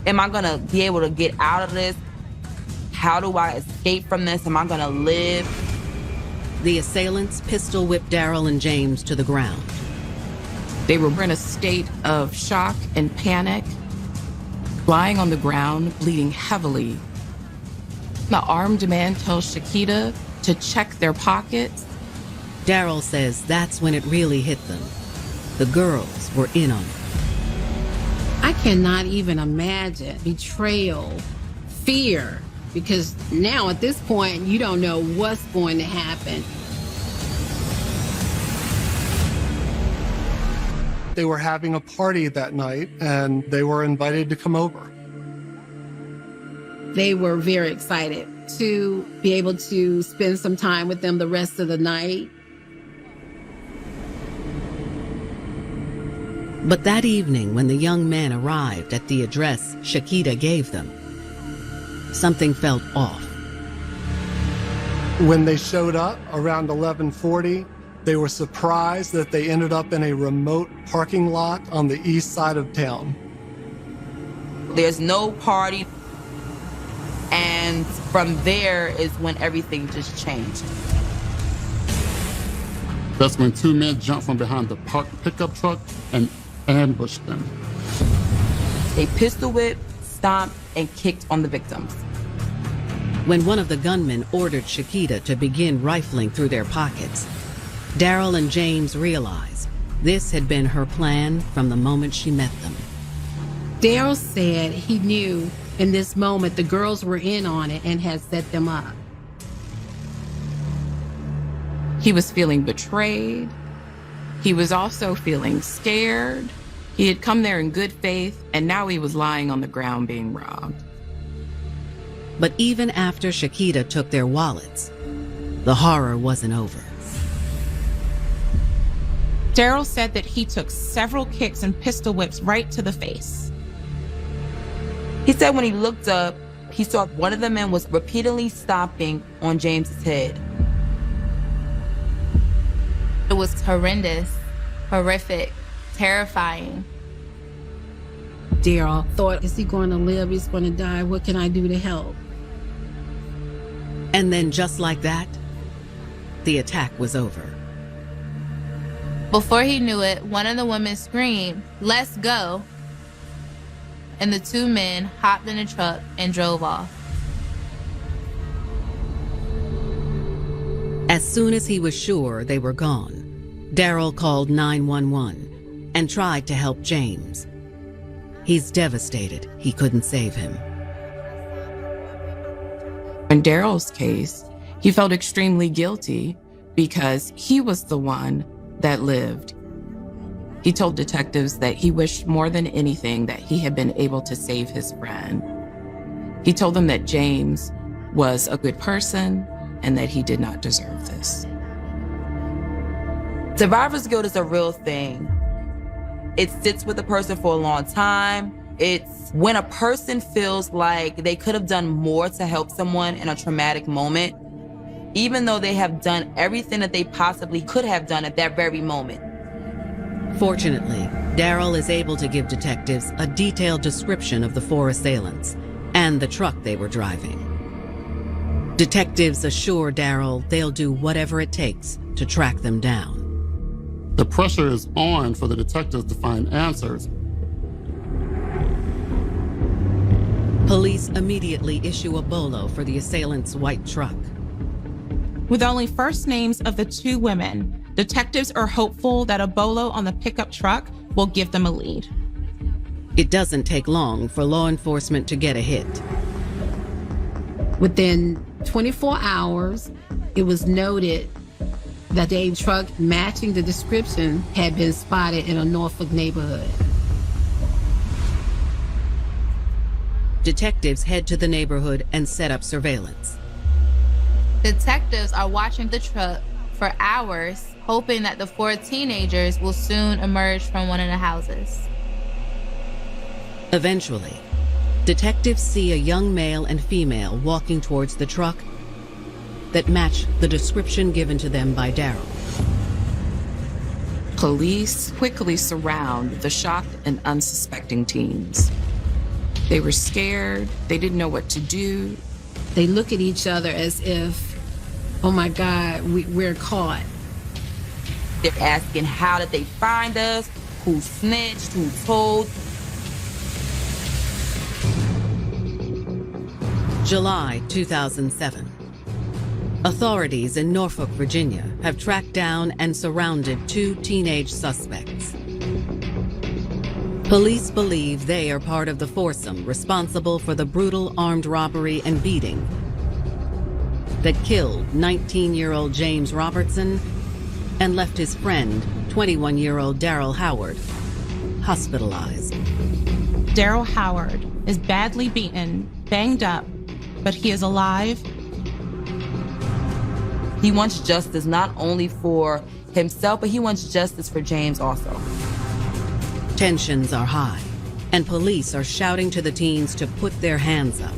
Am I gonna be able to get out of this? How do I escape from this? Am I gonna live? The assailants pistol whipped Daryl and James to the ground. They were in a state of shock and panic, lying on the ground, bleeding heavily. The armed man tells Shakita to check their pockets. Daryl says that's when it really hit them. The girls were in on it. I cannot even imagine betrayal, fear, because now at this point, you don't know what's going to happen. They were having a party that night and they were invited to come over. They were very excited to be able to spend some time with them the rest of the night. But that evening, when the young men arrived at the address Shakita gave them, something felt off. When they showed up around 11:40, they were surprised that they ended up in a remote parking lot on the east side of town. There's no party. And from there is when everything just changed. That's when two men jumped from behind the parked pickup truck and ambushed them. They pistol whipped, stomped, and kicked on the victims. When one of the gunmen ordered Shakita to begin rifling through their pockets, Daryl and James realized this had been her plan from the moment she met them. Daryl said he knew in this moment the girls were in on it and had set them up. He was feeling betrayed. He was also feeling scared. He had come there in good faith, and now he was lying on the ground being robbed. But even after Shakita took their wallets, the horror wasn't over. Daryl said that he took several kicks and pistol whips right to the face. He said when he looked up, he saw one of the men was repeatedly stomping on James's head. It was horrendous, horrific, terrifying. Daryl thought, is he going to live? He's going to die. What can I do to help? And then just like that, the attack was over. Before he knew it, one of the women screamed, "Let's go." And the two men hopped in the truck and drove off. As soon as he was sure they were gone, Daryl called 911 and tried to help James. He's devastated he couldn't save him. In Daryl's case, he felt extremely guilty because he was the one that lived. He told detectives that he wished more than anything that he had been able to save his friend. He told them that James was a good person and that he did not deserve this. Survivor's guilt is a real thing. It sits with a person for a long time. It's when a person feels like they could have done more to help someone in a traumatic moment, even though they have done everything that they possibly could have done at that very moment. Fortunately, Daryl is able to give detectives a detailed description of the four assailants and the truck they were driving. Detectives assure Daryl they'll do whatever it takes to track them down. The pressure is on for the detectives to find answers. Police immediately issue a bolo for the assailant's white truck. With only first names of the two women, detectives are hopeful that a bolo on the pickup truck will give them a lead. It doesn't take long for law enforcement to get a hit. Within 24 hours, it was noted that a truck matching the description had been spotted in a Norfolk neighborhood. Detectives head to the neighborhood and set up surveillance. Detectives are watching the truck for hours, hoping that the four teenagers will soon emerge from one of the houses. Eventually, detectives see a young male and female walking towards the truck that match the description given to them by Daryl. Police quickly surround the shocked and unsuspecting teens. They were scared. They didn't know what to do. They look at each other as if, oh my God, we're caught. They're asking, how did they find us? Who snitched? Who told? July 2007. Authorities in Norfolk, Virginia have tracked down and surrounded two teenage suspects. Police believe they are part of the foursome responsible for the brutal armed robbery and beating that killed 19-year-old James Robertson and left his friend, 21-year-old Daryl Howard, hospitalized. Daryl Howard is badly beaten, banged up, but he is alive. He wants justice not only for himself, but he wants justice for James also. Tensions are high, and police are shouting to the teens to put their hands up.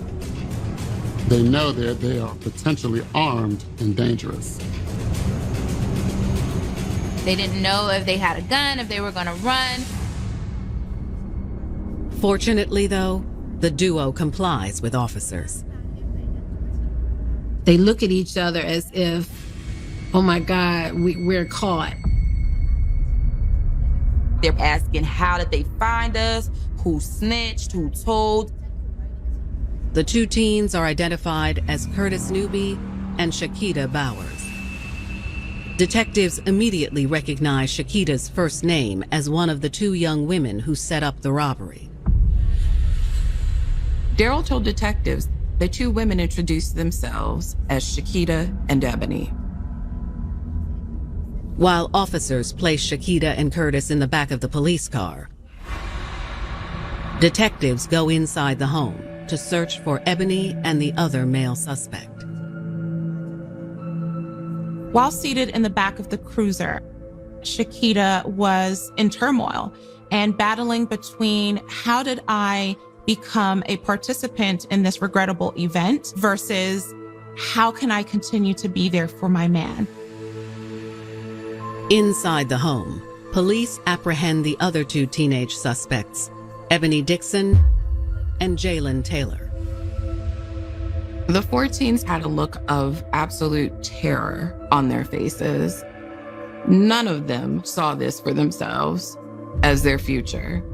They know that they are potentially armed and dangerous. They didn't know if they had a gun, if they were going to run. Fortunately, though, the duo complies with officers. They look at each other as if, oh my God, we're caught. They're asking, how did they find us? Who snitched? Who told? The two teens are identified as Curtis Newby and Shakita Bowers. Detectives immediately recognize Shakita's first name as one of the two young women who set up the robbery. Daryl told detectives the two women introduced themselves as Shakita and Ebony. While officers place Shakita and Curtis in the back of the police car, Detectives go inside the home to search for Ebony and the other male suspect. While seated in the back of the cruiser, Shakita was in turmoil and battling between how did I become a participant in this regrettable event versus how can I continue to be there for my man? Inside the home, police apprehend the other two teenage suspects, Ebony Dixon and Jalen Taylor. The 14s had a look of absolute terror on their faces. None of them saw this for themselves as their future.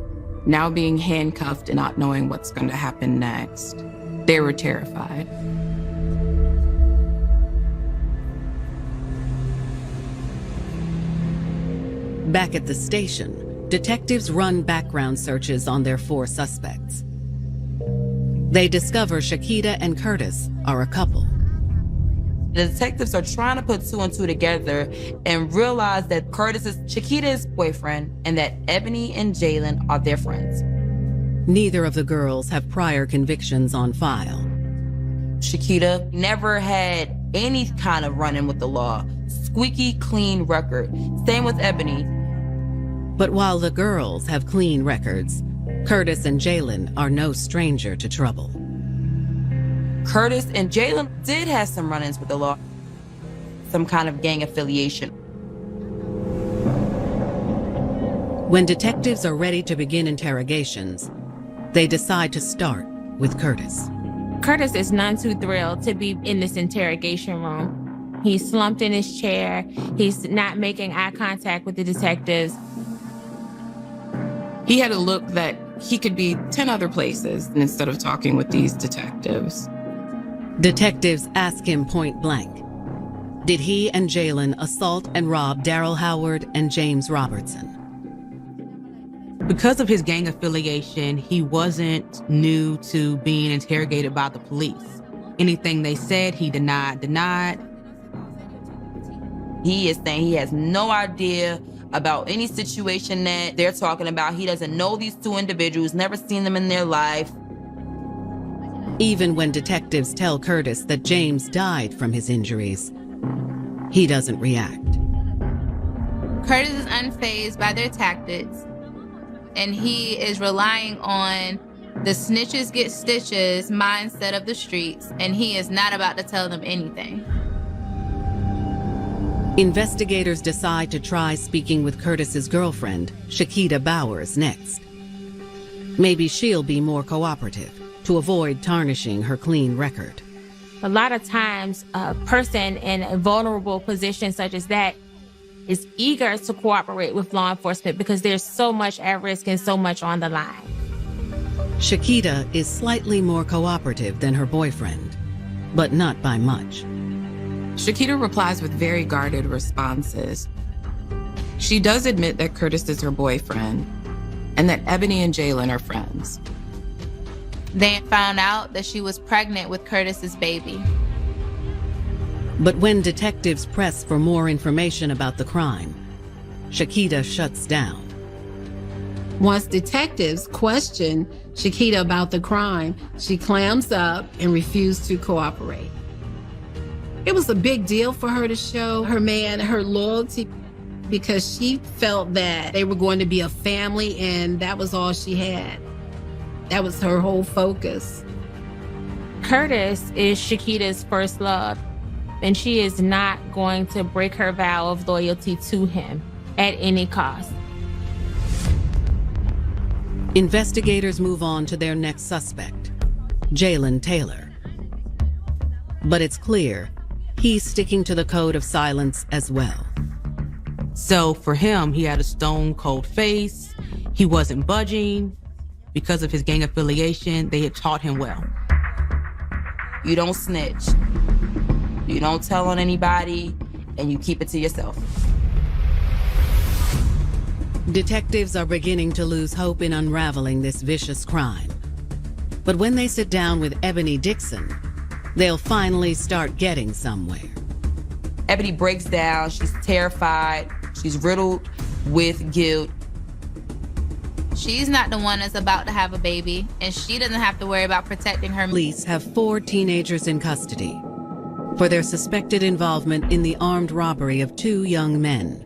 Now being handcuffed and not knowing what's going to happen next, they were terrified. Back at the station, detectives run background searches on their 4 suspects. They discover Shakita and Curtis are a couple. The detectives are trying to put 2 and 2 together and realize that Curtis is Shakita's boyfriend and that Ebony and Jalen are their friends. Neither of the girls have prior convictions on file. Shakita never had any kind of run-in with the law. Squeaky clean record. Same with Ebony. But while the girls have clean records, Curtis and Jalen are no stranger to trouble. Curtis and Jalen did have some run-ins with the law, some kind of gang affiliation. When detectives are ready to begin interrogations, they decide to start with Curtis. Curtis is none too thrilled to be in this interrogation room. He's slumped in his chair. He's not making eye contact with the detectives. He had a look that he could be 10 other places instead of talking with these detectives. Detectives ask him point blank, did he and Jalen assault and rob Daryl Howard and James Robertson? Because of his gang affiliation, he wasn't new to being interrogated by the police. Anything they said, he denied. He is saying he has no idea about any situation that they're talking about. He doesn't know these 2 individuals, never seen them in their life. Even when detectives tell Curtis that James died from his injuries, he doesn't react. Curtis is unfazed by their tactics, and he is relying on the snitches get stitches mindset of the streets, and he is not about to tell them anything. Investigators decide to try speaking with Curtis's girlfriend, Shakita Bowers, next. Maybe she'll be more cooperative to avoid tarnishing her clean record. A lot of times, a person in a vulnerable position such as that is eager to cooperate with law enforcement because there's so much at risk and so much on the line. Shakita is slightly more cooperative than her boyfriend, but not by much. Shakita replies with very guarded responses. She does admit that Curtis is her boyfriend and that Ebony and Jalen are friends. They found out that she was pregnant with Curtis's baby. But when detectives press for more information about the crime, Shakita shuts down. Once detectives question Shakita about the crime, she clams up and refused to cooperate. It was a big deal for her to show her man her loyalty because she felt that they were going to be a family and that was all she had. That was her whole focus. Curtis is Shakita's first love, and she is not going to break her vow of loyalty to him at any cost. Investigators move on to their next suspect, Jalen Taylor. But it's clear he's sticking to the code of silence as well. So for him, he had a stone cold face. He wasn't budging. Because of his gang affiliation, they had taught him well. You don't snitch. You don't tell on anybody, and you keep it to yourself. Detectives are beginning to lose hope in unraveling this vicious crime. But when they sit down with Ebony Dixon, they'll finally start getting somewhere. Ebony breaks down. She's terrified. She's riddled with guilt. She's not the one that's about to have a baby, and she doesn't have to worry about protecting her. Police have 4 teenagers in custody for their suspected involvement in the armed robbery of 2 young men,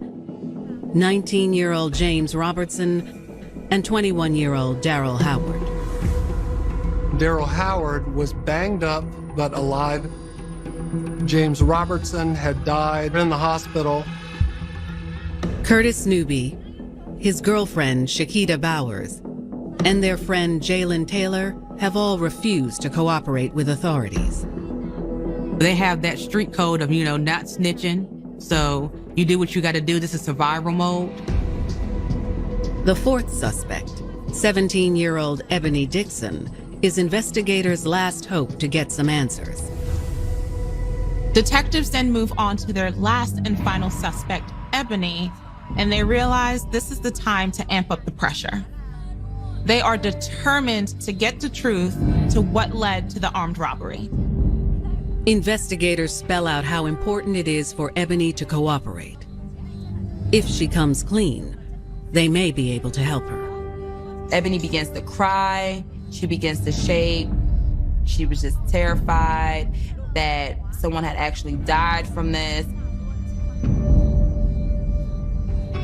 19-year-old James Robertson and 21-year-old Daryl Howard. Daryl Howard was banged up but alive. James Robertson had died in the hospital. Curtis Newby, his girlfriend Shakita Bowers, and their friend Jalen Taylor have all refused to cooperate with authorities. They have that street code of, not snitching. So you do what you got to do. This is survival mode. The 4th suspect, 17-year-old Ebony Dixon, is investigators' last hope to get some answers. Detectives then move on to their last and final suspect, Ebony, and they realize this is the time to amp up the pressure. They are determined to get the truth to what led to the armed robbery. Investigators spell out how important it is for Ebony to cooperate. If she comes clean, they may be able to help her. Ebony begins to cry. She begins to shake. She was just terrified that someone had actually died from this.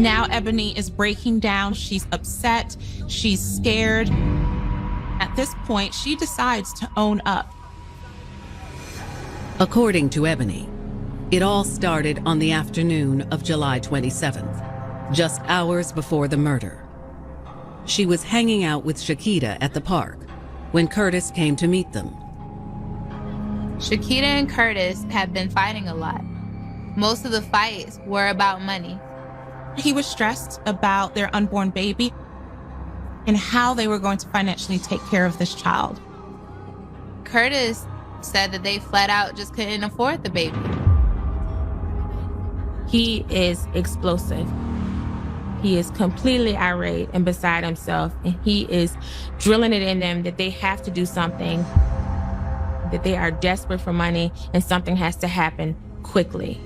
Now Ebony is breaking down. She's upset. She's scared. At this point, she decides to own up. According to Ebony, it all started on the afternoon of July 27th, just hours before the murder. She was hanging out with Shakita at the park when Curtis came to meet them. Shakita and Curtis have been fighting a lot. Most of the fights were about money. He was stressed about their unborn baby and how they were going to financially take care of this child. Curtis said that they flat out just couldn't afford the baby. He is explosive. He is completely irate and beside himself, and he is drilling it in them that they have to do something, that they are desperate for money, and something has to happen quickly.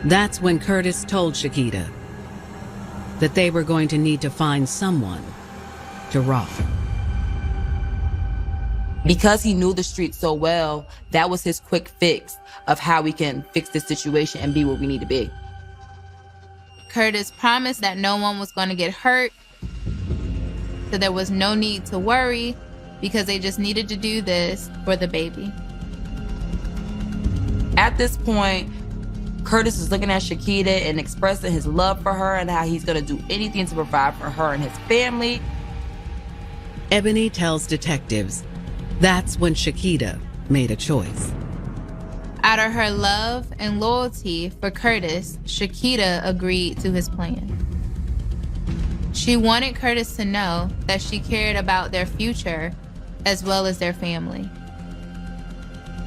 That's when Curtis told Shakita that they were going to need to find someone to rob. Because he knew the street so well, that was his quick fix of how we can fix this situation and be where we need to be. Curtis promised that no one was going to get hurt, so there was no need to worry because they just needed to do this for the baby. At this point, Curtis is looking at Shakita and expressing his love for her and how he's going to do anything to provide for her and his family. Ebony tells detectives that's when Shakita made a choice. Out of her love and loyalty for Curtis, Shakita agreed to his plan. She wanted Curtis to know that she cared about their future as well as their family.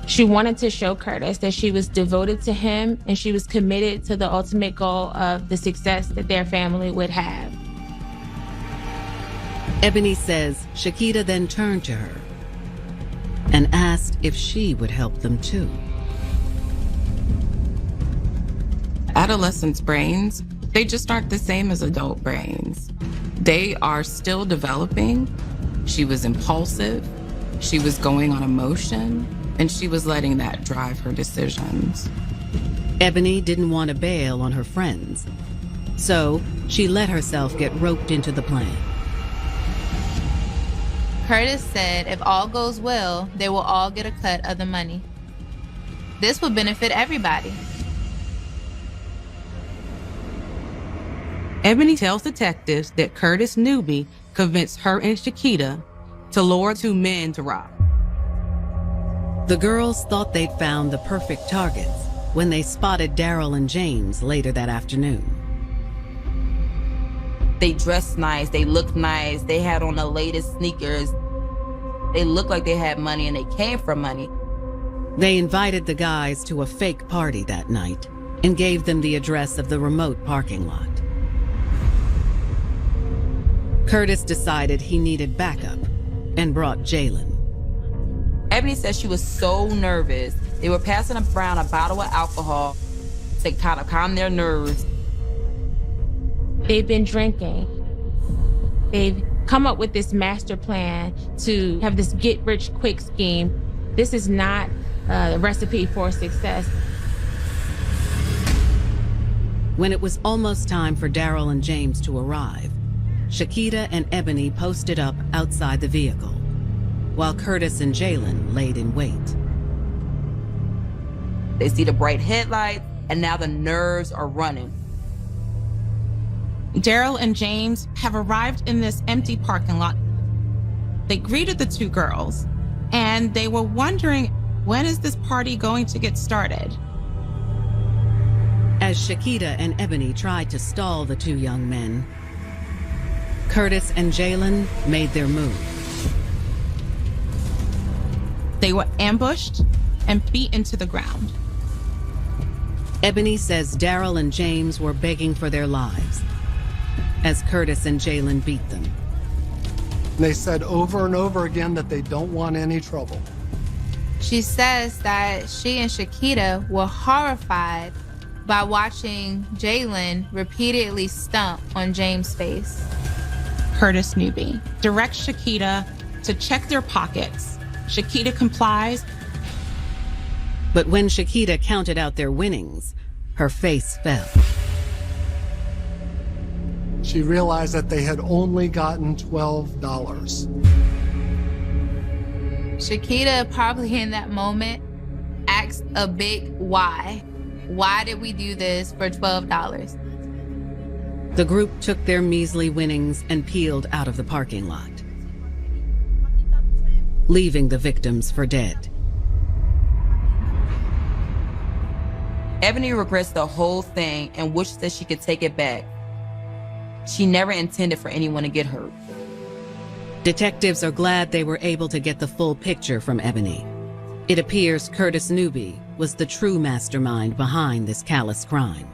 She wanted to show Curtis that she was devoted to him and she was committed to the ultimate goal of the success that their family would have. Ebony says Shakita then turned to her and asked if she would help them too. Adolescents' brains, they just aren't the same as adult brains. They are still developing. She was impulsive, she was going on emotion, and she was letting that drive her decisions. Ebony didn't want to bail on her friends, so she let herself get roped into the plan. Curtis said if all goes well, they will all get a cut of the money. This would benefit everybody. Ebony tells detectives that Curtis Newby convinced her and Shakita to lure 2 men to rob. The girls thought they'd found the perfect targets when they spotted Daryl and James later that afternoon. They dressed nice, they looked nice, they had on the latest sneakers. They looked like they had money and they came from money. They invited the guys to a fake party that night and gave them the address of the remote parking lot. Curtis decided he needed backup and brought Jalen. Ebony said she was so nervous. They were passing around a bottle of alcohol to kind of calm their nerves. They've been drinking. They've come up with this master plan to have this get-rich-quick scheme. This is not a recipe for success. When it was almost time for Daryl and James to arrive, Shakita and Ebony posted up outside the vehicle, while Curtis and Jalen laid in wait. They see the bright headlights, and now the nerves are running. Daryl and James have arrived in this empty parking lot. They greeted the two girls, and they were wondering, when is this party going to get started? As Shakita and Ebony tried to stall the two young men, Curtis and Jalen made their move. They were ambushed and beat into the ground. Ebony says Daryl and James were begging for their lives as Curtis and Jalen beat them. They said over and over again that they don't want any trouble. She says that she and Shakita were horrified by watching Jalen repeatedly stomp on James' face. Curtis Newby directs Shakita to check their pockets. Shakita complies. But when Shakita counted out their winnings, her face fell. She realized that they had only gotten $12. Shakita probably in that moment asked a big why. Why did we do this for $12? The group took their measly winnings and peeled out of the parking lot, leaving the victims for dead. Ebony regrets the whole thing and wishes that she could take it back. She never intended for anyone to get hurt. Detectives are glad they were able to get the full picture from Ebony. It appears Curtis Newby was the true mastermind behind this callous crime.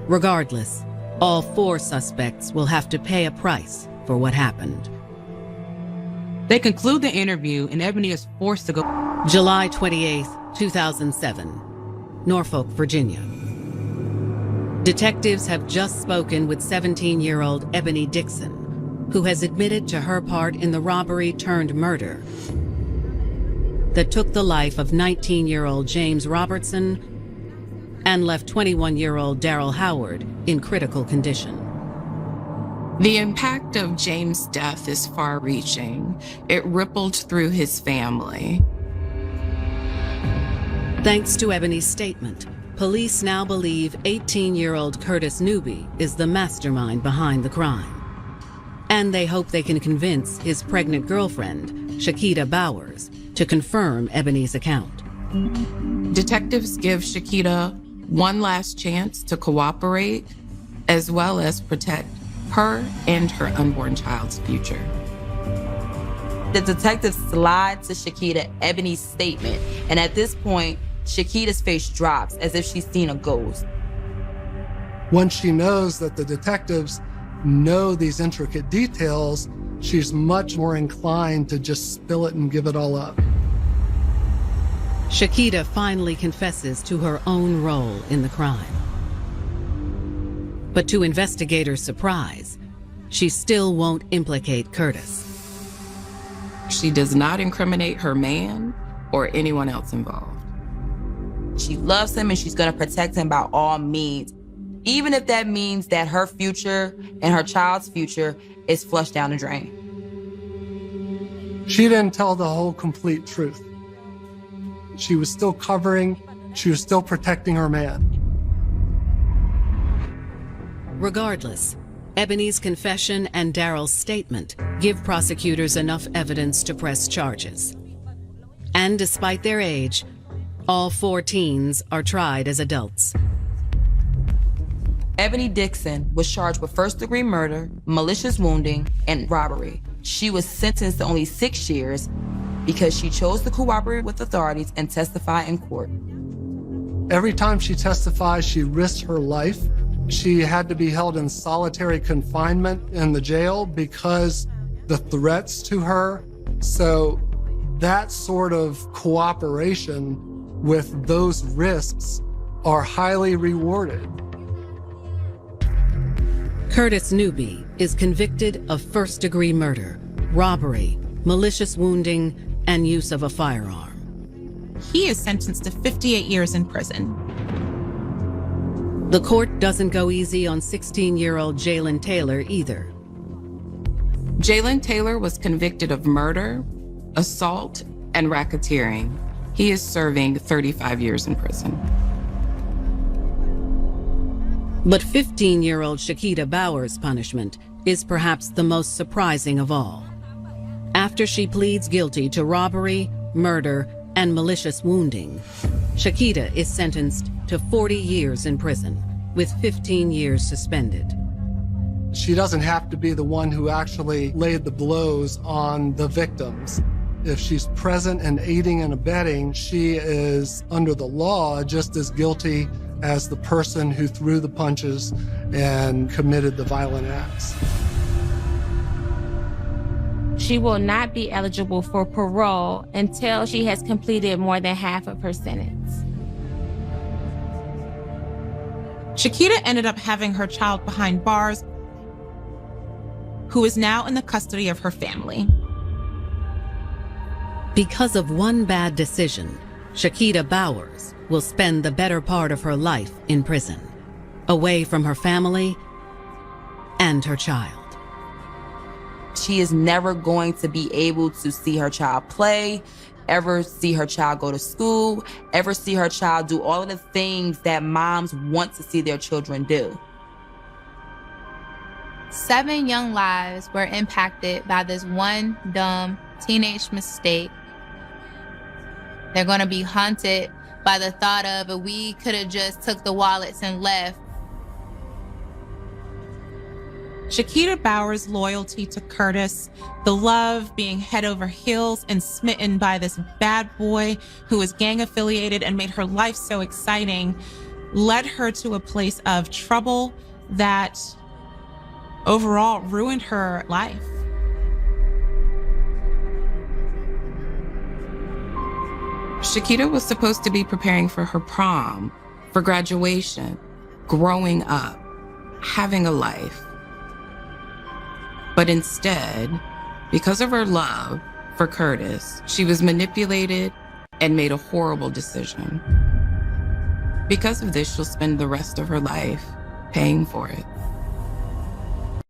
Regardless, all four suspects will have to pay a price for what happened. They conclude the interview and Ebony is forced to go. July 28, 2007, Norfolk, Virginia. Detectives have just spoken with 17-year-old Ebony Dixon, who has admitted to her part in the robbery turned murder that took the life of 19-year-old James Robertson and left 21-year-old Daryl Howard in critical condition. The impact of James' death is far-reaching. It rippled through his family. Thanks to Ebony's statement, police now believe 18-year-old Curtis Newby is the mastermind behind the crime. And they hope they can convince his pregnant girlfriend, Shakita Bowers, to confirm Ebony's account. Detectives give Shakita one last chance to cooperate, as well as protect her and her unborn child's future. The detectives slide to Shakita Ebony's statement, and at this point, Shakita's face drops as if she's seen a ghost. When she knows that the detectives know these intricate details, she's much more inclined to just spill it and give it all up. Shakita finally confesses to her own role in the crime. But to investigators' surprise, she still won't implicate Curtis. She does not incriminate her man or anyone else involved. She loves him and she's gonna protect him by all means, even if that means that her future and her child's future is flushed down the drain. She didn't tell the whole complete truth. She was still covering, she was still protecting her man. Regardless, Ebony's confession and Daryl's statement give prosecutors enough evidence to press charges. And despite their age, all four teens are tried as adults. Ebony Dixon was charged with first-degree murder, malicious wounding, and robbery. She was sentenced to only 6 years because she chose to cooperate with authorities and testify in court. Every time she testifies, she risked her life. She had to be held in solitary confinement in the jail because the threats to her. So that sort of cooperation with those risks are highly rewarded. Curtis Newby is convicted of first-degree murder, robbery, malicious wounding, and use of a firearm. He is sentenced to 58 years in prison. The court doesn't go easy on 16-year-old Jalen Taylor either. Jalen Taylor was convicted of murder, assault, and racketeering. He is serving 35 years in prison. But 15-year-old Shakita Bowers' punishment is perhaps the most surprising of all. After she pleads guilty to robbery, murder, and malicious wounding, Shakita is sentenced to 40 years in prison, with 15 years suspended. She doesn't have to be the one who actually laid the blows on the victims. If she's present and aiding and abetting, she is, under the law, just as guilty as the person who threw the punches and committed the violent acts. She will not be eligible for parole until she has completed more than half of her sentence. Shakita ended up having her child behind bars, who is now in the custody of her family. Because of one bad decision, Shakita Bowers will spend the better part of her life in prison, away from her family and her child. She is never going to be able to see her child play, ever see her child go to school, ever see her child do all of the things that moms want to see their children do. 7 young lives were impacted by this one dumb teenage mistake. They're going to be haunted by the thought of, if we could have just took the wallets and left. Shakita Bowers' loyalty to Curtis, the love, being head over heels and smitten by this bad boy who was gang affiliated and made her life so exciting, led her to a place of trouble that overall ruined her life. Shakita was supposed to be preparing for her prom, for graduation, growing up, having a life. But instead, because of her love for Curtis, she was manipulated and made a horrible decision. Because of this, she'll spend the rest of her life paying for it.